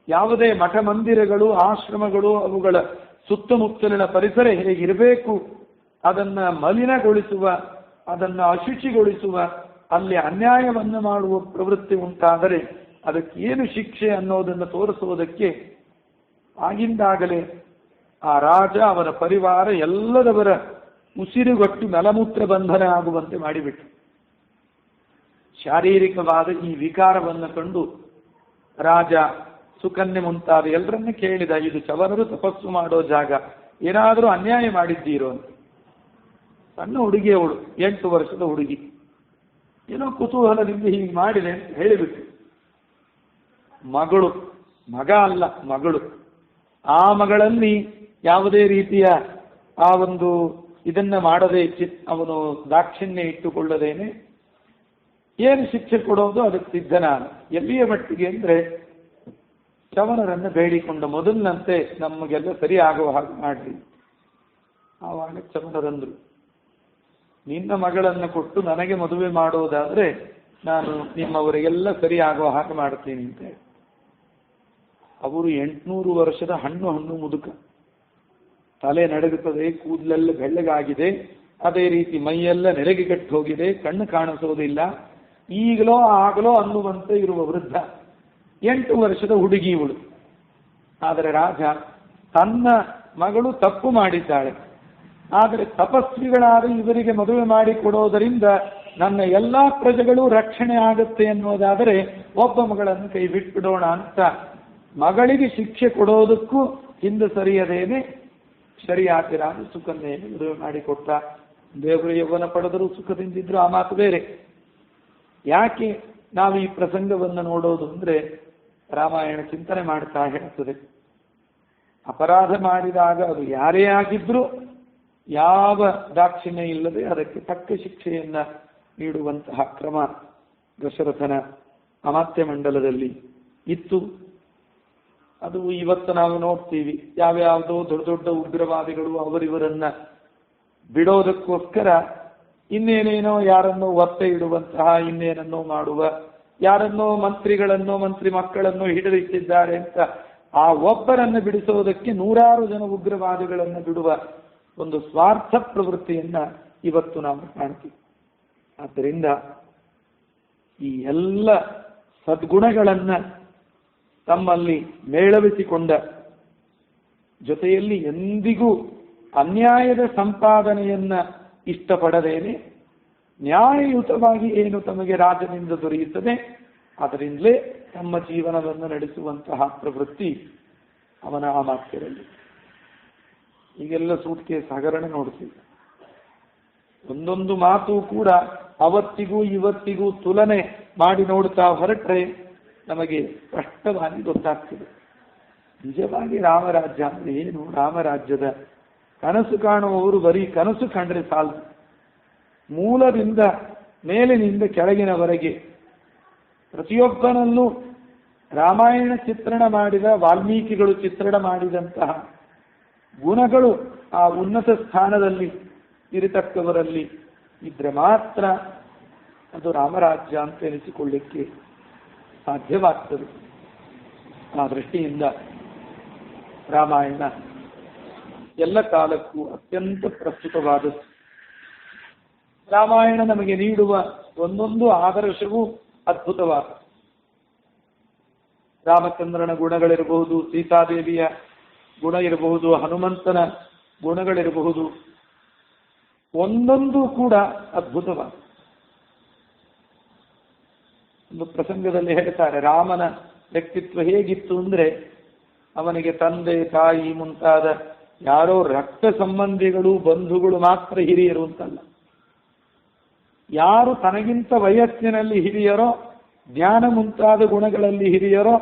ಯಾವುದೇ ಮಠ ಮಂದಿರಗಳು, ಆಶ್ರಮಗಳು, ಅವುಗಳ ಸುತ್ತಮುತ್ತಲಿನ ಪರಿಸರ ಹೇಗಿರಬೇಕು ಅದನ್ನ ಮಲಿನಗೊಳಿಸುವ, ಅದನ್ನ ಅಶುಚಿಗೊಳಿಸುವ, ಅಲ್ಲಿ ಅನ್ಯಾಯವನ್ನು ಮಾಡುವ ಪ್ರವೃತ್ತಿ ಉಂಟಾದರೆ ಅದಕ್ಕೆ ಏನು ಶಿಕ್ಷೆ ಅನ್ನೋದನ್ನು ತೋರಿಸುವುದಕ್ಕೆ ಆಗಿಂದಾಗಲೇ ಆ ರಾಜ, ಅವರ ಪರಿವಾರ ಎಲ್ಲದವರ ಉಸಿರುಗಟ್ಟು ಮಲಮೂತ್ರ ಬಂಧನ ಆಗುವಂತೆ ಮಾಡಿಬಿಟ್ಟು ಶಾರೀರಿಕವಾದ ಈ ವಿಕಾರವನ್ನು ಕಂಡು ರಾಜ, ಸುಕನ್ಯೆ ಮುಂತಾದ ಎಲ್ಲರನ್ನ ಕೇಳಿದ, ಇದು ಚವರರು ತಪಸ್ಸು ಮಾಡೋ ಜಾಗ, ಏನಾದರೂ ಅನ್ಯಾಯ ಮಾಡಿದ್ದೀರೋ ಅಂತ. ಸಣ್ಣ ಹುಡುಗಿ ಅವಳು, 8 ವರ್ಷದ ಹುಡುಗಿ, ಏನೋ ಕುತೂಹಲದಿಂದ ಹೀಗೆ ಮಾಡಿದೆ ಅಂತ ಹೇಳಿಬಿಟ್ಟು ಮಗಳು, ಮಗ ಅಲ್ಲ ಮಗಳು, ಆ ಮಗಳಲ್ಲಿ ಯಾವುದೇ ರೀತಿಯ ಆ ಒಂದು ಇದನ್ನ ಮಾಡದೆ ಅವನು ದಾಕ್ಷಿಣ್ಯ ಇಟ್ಟುಕೊಳ್ಳದೇನೆ ಏನು ಶಿಕ್ಷೆ ಕೊಡೋದು ಅದಕ್ಕೆ ಸಿದ್ಧ ನಾನು. ಎಲ್ಲಿಯ ಮಟ್ಟಿಗೆ ಅಂದ್ರೆ ಚವನರನ್ನು ಬೇಡಿಕೊಂಡ, ಮೊದಲಿನಂತೆ ನಮಗೆಲ್ಲ ಸರಿ ಆಗುವ ಹಾಗೆ ಮಾಡ್ರಿ. ಆವಾಗ ಚವನರಂದ್ರು, ನಿನ್ನ ಮಗಳನ್ನು ಕೊಟ್ಟು ನನಗೆ ಮದುವೆ ಮಾಡೋದಾದ್ರೆ ನಾನು ನಿಮ್ಮವರಿಗೆಲ್ಲ ಸರಿ ಆಗುವ ಹಾಗೆ ಮಾಡ್ತೀನಿ ಅಂತ ಹೇಳಿ. ಅವರು 800 ವರ್ಷದ ಹಣ್ಣು ಮುದುಕ, ತಲೆ ನಡುಗುತ್ತದೆ, ಕೂದಲೆಲ್ಲ ಬೆಳ್ಳಗಾಗಿದೆ, ಅದೇ ರೀತಿ ಮೈಯೆಲ್ಲ ನೆರೆಗೆಟ್ಟು ಹೋಗಿದೆ, ಕಣ್ಣು ಕಾಣಿಸೋದಿಲ್ಲ, ಈಗಲೋ ಆಗಲೋ ಅನ್ನುವಂತೆ ಇರುವ ವೃದ್ಧ, 8 ವರ್ಷದ ಹುಡುಗಿ ಇವಳು. ಆದರೆ ರಾಜ ತನ್ನ ಮಗಳು ತಪ್ಪು ಮಾಡಿದ್ದಾಳೆ, ಆದರೆ ತಪಸ್ವಿಗಳಾದ ಇವರಿಗೆ ಮದುವೆ ಮಾಡಿಕೊಡೋದರಿಂದ ನನ್ನ ಎಲ್ಲಾ ಪ್ರಜೆಗಳು ರಕ್ಷಣೆ ಆಗುತ್ತೆ ಅನ್ನೋದಾದರೆ ಒಬ್ಬ ಮಗಳನ್ನು ಕೈ ಬಿಟ್ಬಿಡೋಣ ಅಂತ ಮಗಳಿಗೆ ಶಿಕ್ಷೆ ಕೊಡೋದಕ್ಕೂ ಹಿಂದೆ ಸರಿಯದೇನೆ ಶರಿಯಾತಿರಾದ ಸುಕನ್ಯೆಯನ್ನು ಮದುವೆ ಮಾಡಿಕೊಟ್ಟ. ದೇವರು ಯೌವನ ಪಡೆದರೂ ಸುಖದಿಂದಿದ್ರು, ಆ ಮಾತು ಬೇರೆ. ಯಾಕೆ ನಾವು ಈ ಪ್ರಸಂಗವನ್ನು ನೋಡೋದು ಅಂದ್ರೆ, ರಾಮಾಯಣ ಚಿಂತನೆ ಮಾಡ್ತಾ ಹೇಳ್ತದೆ, ಅಪರಾಧ ಮಾಡಿದಾಗ ಅದು ಯಾರೇ ಆಗಿದ್ರೂ ಯಾವ ದಾಕ್ಷಿಣ್ಯ ಇಲ್ಲದೆ ಅದಕ್ಕೆ ತಕ್ಕ ಶಿಕ್ಷೆಯನ್ನ ನೀಡುವಂತಹ ಕ್ರಮ ದಶರಥನ ಅಮಾತ್ಯ ಮಂಡಲದಲ್ಲಿ ಇತ್ತು. ಅದು ಇವತ್ತು ನಾವು ನೋಡ್ತೀವಿ, ಯಾವ್ಯಾವುದೋ ದೊಡ್ಡ ದೊಡ್ಡ ಉಗ್ರವಾದಿಗಳು ಅವರಿವರನ್ನ ಬಿಡೋದಕ್ಕೋಸ್ಕರ ಇನ್ನೇನೇನೋ ಯಾರನ್ನೋ ಒತ್ತೆ ಇಡುವಂತಹ, ಇನ್ನೇನನ್ನೋ ಮಾಡುವ, ಯಾರನ್ನೋ ಮಂತ್ರಿಗಳನ್ನೋ ಮಂತ್ರಿ ಮಕ್ಕಳನ್ನೋ ಹಿಡಿದಿಟ್ಟಿದ್ದಾರೆ ಅಂತ ಆ ಒಬ್ಬರನ್ನು ಬಿಡಿಸೋದಕ್ಕೆ 100 ಜನ ಉಗ್ರವಾದಿಗಳನ್ನು ಬಿಡುವ ಒಂದು ಸ್ವಾರ್ಥ ಪ್ರವೃತ್ತಿಯನ್ನ ಇವತ್ತು ನಾವು ಕಾಣ್ತೀವಿ. ಆದ್ದರಿಂದ ಈ ಎಲ್ಲ ಸದ್ಗುಣಗಳನ್ನ ತಮ್ಮಲ್ಲಿ ಮೇಳವಿಸಿಕೊಂಡ ಜೊತೆಯಲ್ಲಿ ಎಂದಿಗೂ ಅನ್ಯಾಯದ ಸಂಪಾದನೆಯನ್ನ ಇಷ್ಟಪಡದೇನೆ ನ್ಯಾಯಯುತವಾಗಿ ಏನು ತಮಗೆ ರಾಜನಿಂದ ದೊರೆಯುತ್ತದೆ ಅದರಿಂದಲೇ ತಮ್ಮ ಜೀವನವನ್ನು ನಡೆಸುವಂತಹ ಪ್ರವೃತ್ತಿ ಅವನ ಅಮಾತ್ಯರಲ್ಲಿ. ಈಗೆಲ್ಲ ಸೂಟ್ಕೇಸ್ ಹಗರಣ ನೋಡ್ತೀವಿ. ಒಂದೊಂದು ಮಾತು ಕೂಡ ಅವತ್ತಿಗೂ ಇವತ್ತಿಗೂ ತುಲನೆ ಮಾಡಿ ನೋಡ್ತಾ ಹೊರಟ್ರೆ ನಮಗೆ ಸ್ಪಷ್ಟವಾಗಿ ಗೊತ್ತಾಗ್ತದೆ. ನಿಜವಾಗಿ ರಾಮರಾಜ್ಯ ಅಂದ್ರೆ ಏನು, ರಾಮರಾಜ್ಯದ ಕನಸು ಕಾಣುವವರು ಬರೀ ಕನಸು ಕಂಡ್ರೆ ಸಾಲದು. ಮೂಲದಿಂದ ಮೇಲಿನಿಂದ ಕೆಳಗಿನವರೆಗೆ ಪ್ರತಿಯೊಬ್ಬನಲ್ಲೂ ರಾಮಾಯಣ ಚಿತ್ರಣ ಮಾಡಿದ ವಾಲ್ಮೀಕಿಗಳು ಚಿತ್ರಣ ಮಾಡಿದಂತಹ ಗುಣಗಳು ಆ ಉನ್ನತ ಸ್ಥಾನದಲ್ಲಿ ಇರತಕ್ಕವರಲ್ಲಿ ಇದ್ರೆ ಮಾತ್ರ ಅದು ರಾಮರಾಜ್ಯ ಅಂತ ಎನಿಸಿಕೊಳ್ಳಿಕ್ಕೆ ಸಾಧ್ಯವಾಗ್ತದೆ. ಆ ದೃಷ್ಟಿಯಿಂದ ರಾಮಾಯಣ ಎಲ್ಲ ಕಾಲಕ್ಕೂ ಅತ್ಯಂತ ಪ್ರಸ್ತುತವಾದದ್ದು. ರಾಮಾಯಣ ನಮಗೆ ನೀಡುವ ಒಂದೊಂದು ಆದರ್ಶವೂ ಅದ್ಭುತವಾದ. ರಾಮಚಂದ್ರನ ಗುಣಗಳಿರಬಹುದು, ಸೀತಾದೇವಿಯ ಗುಣ ಇರಬಹುದು, ಹನುಮಂತನ ಗುಣಗಳಿರಬಹುದು, ಒಂದೊಂದು ಕೂಡ ಅದ್ಭುತವಾದ. ಒಂದು ಪ್ರಸಂಗದಲ್ಲಿ ಹೇಳ್ತಾರೆ, ರಾಮನ ವ್ಯಕ್ತಿತ್ವ ಹೇಗಿತ್ತು ಅಂದ್ರೆ ಅವನಿಗೆ ತಂದೆ ತಾಯಿ ಮುಂತಾದ ಯಾರೋ ರಕ್ತ ಸಂಬಂಧಿಗಳು ಬಂಧುಗಳು ಮಾತ್ರ ಹಿರಿಯರು ಅಂತಲ್ಲ. ಯಾರು ತನಗಿಂತ ವಯಸ್ಸಿನಲ್ಲಿ ಹಿರಿಯರೋ, ಜ್ಞಾನ ಮುಂತಾದ ಗುಣಗಳಲ್ಲಿ ಹಿರಿಯರೋ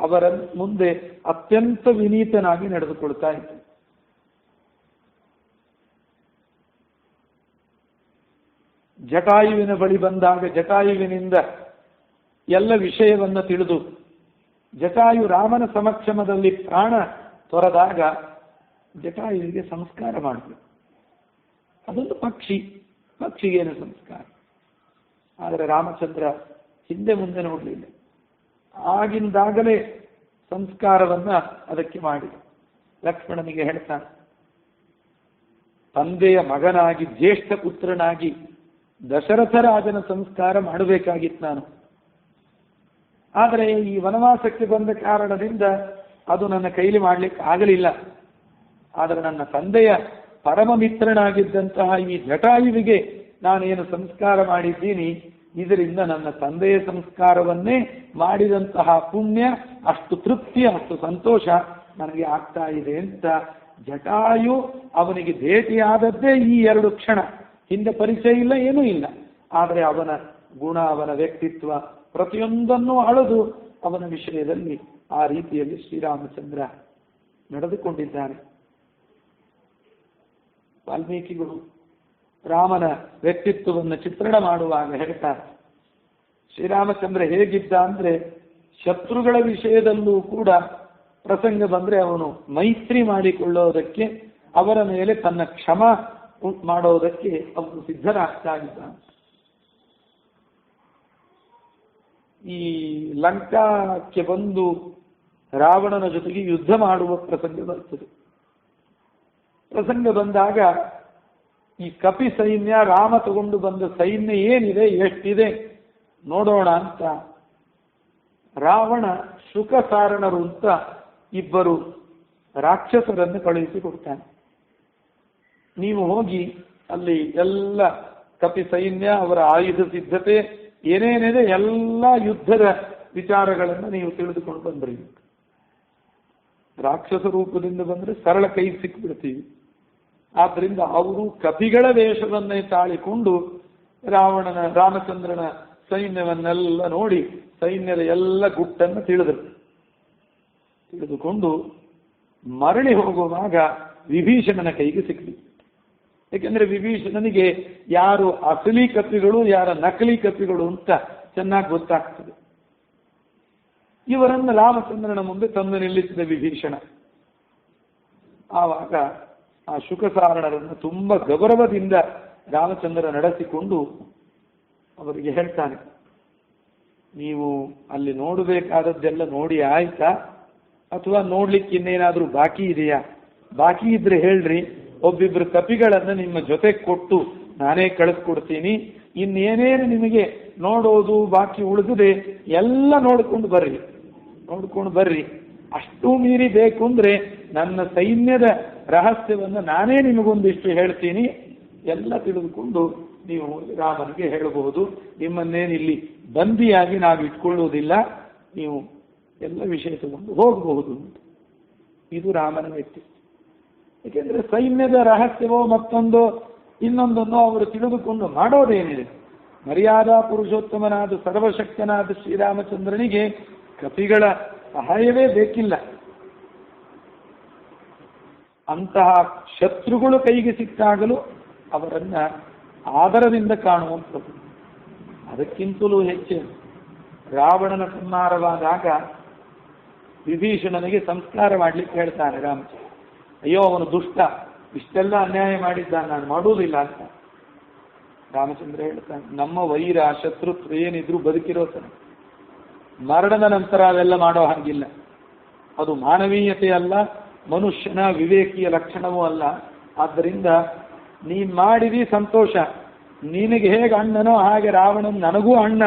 ಅವರ ಮುಂದೆ ಅತ್ಯಂತ ವಿನೀತನಾಗಿ ನಡೆದುಕೊಳ್ತಾ ಇದ್ದ. ಜಟಾಯುವಿನ ಬಳಿ ಬಂದಾಗ ಜಟಾಯುವಿನಿಂದ ಎಲ್ಲ ವಿಷಯವನ್ನು ತಿಳಿದು ಜಟಾಯು ರಾಮನ ಸಮಕ್ಷಮದಲ್ಲಿ ಪ್ರಾಣ ತೊರೆದಾಗ ಜಟಾಯುವಿಗೆ ಸಂಸ್ಕಾರ ಮಾಡಬೇಕು. ಅದೊಂದು ಪಕ್ಷಿಗೇನು ಸಂಸ್ಕಾರ. ಆದರೆ ರಾಮಚಂದ್ರ ಹಿಂದೆ ಮುಂದೆ ನೋಡಲಿಲ್ಲ. ಆಗಿಂದಾಗಲೇ ಸಂಸ್ಕಾರವನ್ನ ಅದಕ್ಕೆ ಮಾಡಿದ. ಲಕ್ಷ್ಮಣನಿಗೆ ಹೇಳ್ತಾನೆ, ತಂದೆಯ ಮಗನಾಗಿ ಜ್ಯೇಷ್ಠ ಪುತ್ರನಾಗಿ ದಶರಥ ರಾಜನ ಸಂಸ್ಕಾರ ಮಾಡಬೇಕಾಗಿತ್ತು ನಾನು. ಆದರೆ ಈ ವನವಾಸಕ್ಕೆ ಬಂದ ಕಾರಣದಿಂದ ಅದು ನನ್ನ ಕೈಲಿ ಮಾಡ್ಲಿಕ್ಕೆ ಆಗಲಿಲ್ಲ. ಆದರೆ ನನ್ನ ತಂದೆಯ ಪರಮ ಮಿತ್ರನಾಗಿದ್ದಂತಹ ಈ ಜಟಾಯುವಿಗೆ ನಾನೇನು ಸಂಸ್ಕಾರ ಮಾಡಿದ್ದೀನಿ, ಇದರಿಂದ ನನ್ನ ತಂದೆಯ ಸಂಸ್ಕಾರವನ್ನೇ ಮಾಡಿದಂತಹ ಪುಣ್ಯ, ಅಷ್ಟು ತೃಪ್ತಿ, ಅಷ್ಟು ಸಂತೋಷ ನನಗೆ ಆಗ್ತಾ ಇದೆ ಅಂತ ಜಟಾಯು ಅವನಿಗೆ ಭೇಟಿಯಾದದ್ದೇ ಈ 2 ಕ್ಷಣ. ಹಿಂದೆ ಪರಿಚಯ ಇಲ್ಲ, ಏನೂ ಇಲ್ಲ. ಆದರೆ ಅವನ ಗುಣ, ಅವನ ವ್ಯಕ್ತಿತ್ವ ಪ್ರತಿಯೊಂದನ್ನು ಅಳೆದು ಅವನ ವಿಷಯದಲ್ಲಿ ಆ ರೀತಿಯಲ್ಲಿ ಶ್ರೀರಾಮಚಂದ್ರ ನಡೆದುಕೊಂಡಿದ್ದಾನೆ. ವಾಲ್ಮೀಕಿಗಳು ರಾಮನ ವ್ಯಕ್ತಿತ್ವವನ್ನು ಚಿತ್ರಣ ಮಾಡುವಾಗ ಹೇಳ್ತಾರೆ, ಶ್ರೀರಾಮಚಂದ್ರ ಹೇಗಿದ್ದ ಅಂದ್ರೆ ಶತ್ರುಗಳ ವಿಷಯದಲ್ಲೂ ಕೂಡ ಪ್ರಸಂಗ ಬಂದ್ರೆ ಅವನು ಮೈತ್ರಿ ಮಾಡಿಕೊಳ್ಳೋದಕ್ಕೆ, ಅವರ ಮೇಲೆ ತನ್ನ ಕ್ಷಮ ಮಾಡೋದಕ್ಕೆ ಅವನು ಸಿದ್ಧರಾಗ್ತಾ ಇದ್ದ. ಈ ಲಂಕಾಕ್ಕೆ ಬಂದು ರಾವಣನ ಜೊತೆಗೆ ಯುದ್ಧ ಮಾಡುವ ಪ್ರಸಂಗ ಬರ್ತದೆ. ಪ್ರಸಂಗ ಬಂದಾಗ ಈ ಕಪಿ ಸೈನ್ಯ, ರಾಮ ತಗೊಂಡು ಬಂದ ಸೈನ್ಯ ಏನಿದೆ, ಎಷ್ಟಿದೆ ನೋಡೋಣ ಅಂತ ರಾವಣ ಶುಕಸಾರಣರು ಅಂತ 2 ರಾಕ್ಷಸರನ್ನು ಕಳುಹಿಸಿಕೊಡ್ತಾನೆ. ನೀವು ಹೋಗಿ ಅಲ್ಲಿ ಎಲ್ಲ ಕಪಿ ಸೈನ್ಯ, ಅವರ ಆಯುಧ ಸಿದ್ಧತೆ ಏನೇನಿದೆ ಎಲ್ಲ ಯುದ್ಧದ ವಿಚಾರಗಳನ್ನು ನೀವು ತಿಳಿದುಕೊಂಡು ಬಂದ್ರಿ. ರಾಕ್ಷಸ ರೂಪದಿಂದ ಬಂದ್ರೆ ಸರಳ ಕೈ ಸಿಕ್ಬಿಡ್ತೀವಿ. ಆದ್ರಿಂದ ಅವರು ಕಪಿಗಳ ವೇಷವನ್ನೇ ತಾಳಿಕೊಂಡು ರಾಮಚಂದ್ರನ ಸೈನ್ಯವನ್ನೆಲ್ಲ ನೋಡಿ ಸೈನ್ಯದ ಎಲ್ಲ ಗುಟ್ಟನ್ನು ತಿಳಿದುಕೊಂಡು ಮರಳಿ ಹೋಗುವಾಗ ವಿಭೀಷಣನ ಕೈಗೆ ಸಿಕ್ಕಲಿ. ಯಾಕೆಂದ್ರೆ ವಿಭೀಷಣನಿಗೆ ಯಾರು ಅಸಲಿ ಕಪಿಗಳು, ಯಾರ ನಕಲಿ ಕಪಿಗಳು ಅಂತ ಚೆನ್ನಾಗಿ ಗೊತ್ತಾಗ್ತದೆ. ಇವರನ್ನು ರಾಮಚಂದ್ರನ ಮುಂದೆ ತಂದು ನಿಲ್ಲಿಸಿದ ವಿಭೀಷಣ. ಆವಾಗ ಆ ಶುಕಸಾರಣರನ್ನು ತುಂಬಾ ಗೌರವದಿಂದ ರಾಮಚಂದ್ರ ನಡೆಸಿಕೊಂಡು ಅವರಿಗೆ ಹೇಳ್ತಾನೆ, ನೀವು ಅಲ್ಲಿ ನೋಡಬೇಕಾದದ್ದೆಲ್ಲ ನೋಡಿ ಆಯ್ತಾ, ಅಥವಾ ನೋಡ್ಲಿಕ್ಕೆ ಇನ್ನೇನಾದ್ರೂ ಬಾಕಿ ಇದೆಯಾ? ಬಾಕಿ ಇದ್ರೆ ಹೇಳ್ರಿ, ಒಬ್ಬಿಬ್ರು ಕಪಿಗಳನ್ನ ನಿಮ್ಮ ಜೊತೆ ಕೊಟ್ಟು ನಾನೇ ಕಳಿಸ್ಕೊಡ್ತೀನಿ. ಇನ್ನೇನೇನು ನಿಮಗೆ ನೋಡೋದು ಬಾಕಿ ಉಳಿದಿದೆ ಎಲ್ಲ ನೋಡ್ಕೊಂಡು ಬರ್ರಿ. ಅಷ್ಟು ಮೀರಿ ಬೇಕು ಅಂದ್ರೆ ನನ್ನ ಸೈನ್ಯದ ರಹಸ್ಯವನ್ನು ನಾನೇ ನಿಮಗೊಂದಿಷ್ಟು ಹೇಳ್ತೀನಿ. ಎಲ್ಲ ತಿಳಿದುಕೊಂಡು ನೀವು ರಾಮನಿಗೆ ಹೇಳಬಹುದು, ನಿಮ್ಮನ್ನೇನಿಲ್ಲಿ ಬಂದಿಯಾಗಿ ನಾವು ಇಟ್ಕೊಳ್ಳುವುದಿಲ್ಲ, ನೀವು ಎಲ್ಲ ವಿಷಯ ತಗೊಂಡು ಹೋಗಬಹುದು. ಇದು ರಾಮನ ವ್ಯಕ್ತಿತ್ವ. ಏಕೆಂದ್ರೆ ಸೈನ್ಯದ ರಹಸ್ಯವೋ ಮತ್ತೊಂದೋ ಇನ್ನೊಂದನ್ನೋ ಅವರು ತಿಳಿದುಕೊಂಡು ಮಾಡೋದೇನಿದೆ. ಮರ್ಯಾದಾ ಪುರುಷೋತ್ತಮನಾದ ಸರ್ವಶಕ್ತನಾದ ಶ್ರೀರಾಮಚಂದ್ರನಿಗೆ ಕಪಿಗಳ ಸಹಾಯವೇ ಬೇಕಿಲ್ಲ. ಅಂತಹ ಶತ್ರುಗಳು ಕೈಗೆ ಸಿಕ್ಕಾಗಲೂ ಅವರನ್ನ ಆದರದಿಂದ ಕಾಣುವಂಥದ್ದು. ಅದಕ್ಕಿಂತಲೂ ಹೆಚ್ಚು ರಾವಣನ ಸಂಹಾರವಾದಾಗ ವಿಭೀಷಣನಿಗೆ ಸಂಸ್ಕಾರ ಮಾಡ್ಲಿಕ್ಕೆ ಹೇಳ್ತಾನೆ ರಾಮಚಂದ್ರ. ಅಯ್ಯೋ ಅವನು ದುಷ್ಟ, ಇಷ್ಟೆಲ್ಲ ಅನ್ಯಾಯ ಮಾಡಿದ್ದಾನೆ, ನಾನು ಮಾಡುವುದಿಲ್ಲ ಅಂತ. ರಾಮಚಂದ್ರ ಹೇಳ್ತಾನೆ, ನಮ್ಮ ವೈರ ಶತ್ರುತ್ವ ಏನಿದ್ರು ಬದುಕಿರೋ ತನ, ಮರಣದ ನಂತರ ಅವೆಲ್ಲ ಮಾಡೋ ಹಾಗಿಲ್ಲ. ಅದು ಮಾನವೀಯತೆ ಅಲ್ಲ, ಮನುಷ್ಯನ ವಿವೇಕಿಯ ಲಕ್ಷಣವೂ ಅಲ್ಲ. ಆದ್ದರಿಂದ ನೀನ್ ಮಾಡಿದಿ ಸಂತೋಷ, ನಿನಗೆ ಹೇಗೆ ಅಣ್ಣನೋ ಹಾಗೆ ರಾವಣನ್ ನನಗೂ ಅಣ್ಣ,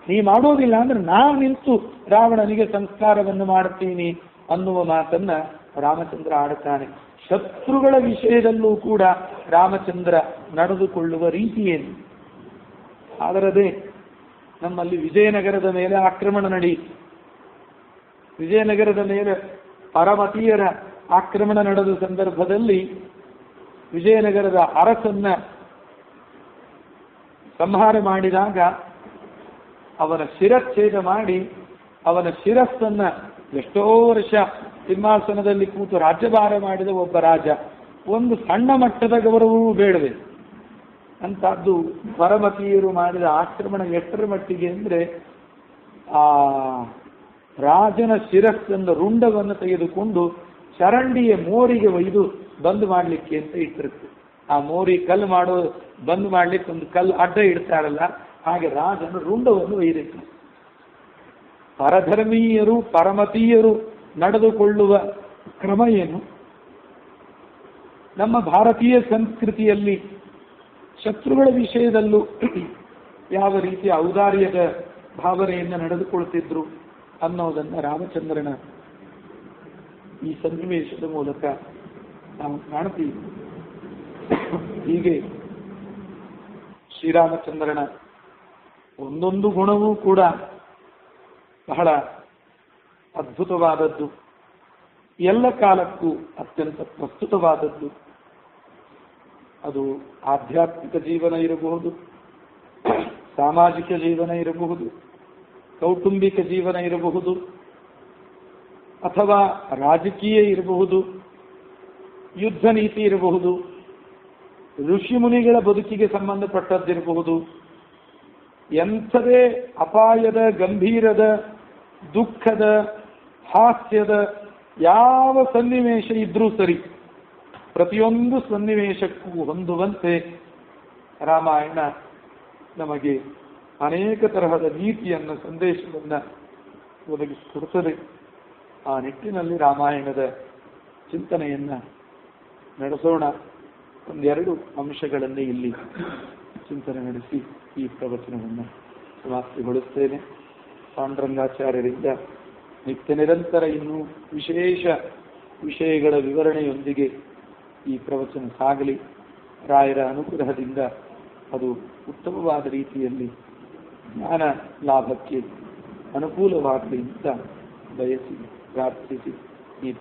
ನೀ ಮಾಡೋದಿಲ್ಲ ಅಂದ್ರೆ ನಾನು ನಿಂತು ರಾವಣನಿಗೆ ಸಂಸ್ಕಾರವನ್ನು ಮಾಡ್ತೀನಿ ಅನ್ನುವ ಮಾತನ್ನ ರಾಮಚಂದ್ರ ಆಡುತ್ತಾನೆ. ಶತ್ರುಗಳ ವಿಷಯದಲ್ಲೂ ಕೂಡ ರಾಮಚಂದ್ರ ನಡೆದುಕೊಳ್ಳುವ ರೀತಿ ಏನು? ಅದರದೇ ನಮ್ಮಲ್ಲಿ ವಿಜಯನಗರದ ಮೇಲೆ ಆಕ್ರಮಣ ನಡೆಯಿತು. ವಿಜಯನಗರದ ಮೇಲೆ ಪರಮತೀಯರ ಆಕ್ರಮಣ ನಡೆದ ಸಂದರ್ಭದಲ್ಲಿ ವಿಜಯನಗರದ ಅರಸನ್ನ ಸಂಹಾರ ಮಾಡಿದಾಗ ಅವನ ಶಿರಚ್ಛೇದ ಮಾಡಿ ಅವನ ಶಿರಸ್ಸನ್ನ ಎಷ್ಟೋ ವರ್ಷ ಸಿಂಹಾಸನದಲ್ಲಿ ಕೂತು ರಾಜ್ಯಭಾರ ಮಾಡಿದ ಒಬ್ಬ ರಾಜ ಒಂದು ಸಣ್ಣ ಮಟ್ಟದ ಗೌರವವೂ ಬೇಡವೆ ಅಂತದ್ದು ಪರಮತೀಯರು ಮಾಡಿದ ಆಕ್ರಮಣ ಎಷ್ಟರ ಮಟ್ಟಿಗೆ ಅಂದ್ರೆ ಆ ರಾಜನ ಶಿರಸ್ಸನ್ನು ರುಂಡವನ್ನು ತೆಗೆದುಕೊಂಡು ಚರಂಡಿಯ ಮೋರಿಗೆ ಒಯ್ದು ಬಂದ್ ಮಾಡ್ಲಿಕ್ಕೆ ಅಂತ ಇಟ್ಟಿರುತ್ತೆ. ಆ ಮೋರಿ ಕಲ್ಲು ಮಾಡೋ ಬಂದ್ ಮಾಡ್ಲಿಕ್ಕೆ ಒಂದು ಕಲ್ಲು ಅಡ್ಡ ಇಡ್ತಾರಲ್ಲ, ಹಾಗೆ ರಾಜನ ರುಂಡವನ್ನು ಒಯ್ದಿತ್ತು. ಪರಧರ್ಮೀಯರು ಪರಮತೀಯರು ನಡೆದುಕೊಳ್ಳುವ ಕ್ರಮ ಏನು? ನಮ್ಮ ಭಾರತೀಯ ಸಂಸ್ಕೃತಿಯಲ್ಲಿ ಶತ್ರುಗಳ ವಿಷಯದಲ್ಲೂ ಯಾವ ರೀತಿಯ ಔದಾರ್ಯದ ಭಾವನೆಯಿಂದ ನಡೆದುಕೊಳ್ತಿದ್ರು ಅನ್ನೋದನ್ನ ರಾಮಚಂದ್ರನ ಈ ಸನ್ನಿವೇಶದ ಮೂಲಕ ನಾವು ಕಾಣ್ತೀವಿ. ಹೀಗೆ ಶ್ರೀರಾಮಚಂದ್ರನ ಒಂದೊಂದು ಗುಣವೂ ಕೂಡ ಬಹಳ ಅದ್ಭುತವಾದದ್ದು, ಎಲ್ಲ ಕಾಲಕ್ಕೂ ಅತ್ಯಂತ ಪ್ರಸ್ತುತವಾದದ್ದು. ಅದು ಆಧ್ಯಾತ್ಮಿಕ ಜೀವನ ಇರಬಹುದು, ಸಾಮಾಜಿಕ ಜೀವನ ಇರಬಹುದು, ಕೌಟುಂಬಿಕ ಜೀವನ ಇರಬಹುದು, ಅಥವಾ ರಾಜಕೀಯ ಇರಬಹುದು, ಯುದ್ಧ ನೀತಿ ಇರಬಹುದು, ಋಷಿ ಮುನಿಗಳ ಬದುಕಿಗೆ ಸಂಬಂಧಪಟ್ಟದ್ದಿರಬಹುದು. ಎಂಥದೇ ಅಪಾಯದ, ಗಂಭೀರದ, ದುಃಖದ, ಹಾಸ್ಯದ ಯಾವ ಸನ್ನಿವೇಶ ಇದ್ರೂ ಸರಿ, ಪ್ರತಿಯೊಂದು ಸನ್ನಿವೇಶಕ್ಕೂ ಹೊಂದುವಂತೆ ರಾಮಾಯಣ ನಮಗೆ ಅನೇಕ ತರಹದ ನೀತಿಯನ್ನು, ಸಂದೇಶವನ್ನು ಒದಗಿಸಿಕೊಡುತ್ತದೆ. ಆ ನಿಟ್ಟಿನಲ್ಲಿ ರಾಮಾಯಣದ ಚಿಂತನೆಯನ್ನ ನಡೆಸೋಣ. ಒಂದೆರಡು ಅಂಶಗಳಲ್ಲಿ ಇಲ್ಲಿ ಚಿಂತನೆ ನಡೆಸಿ ಈ ಪ್ರವಚನವನ್ನು ಸಮಾಪ್ತಿಗೊಳಿಸ್ತೇನೆ. ಪಾಂಡುರಂಗಾಚಾರ್ಯರಿಂದ ನಿತ್ಯ ನಿರಂತರ ಇನ್ನೂ ವಿಶೇಷ ವಿಷಯಗಳ ವಿವರಣೆಯೊಂದಿಗೆ ಈ ಪ್ರವಚನ ಸಾಗಲಿ. ರಾಯರ ಅನುಗ್ರಹದಿಂದ ಅದು ಉತ್ತಮವಾದ ರೀತಿಯಲ್ಲಿ ಜ್ಞಾನ ಲಾಭಕ್ಕೆ ಅನುಕೂಲವಾಗಲಿ ಅಂತ ಬಯಸಿ ಪ್ರಾರ್ಥಿಸಿ ಈ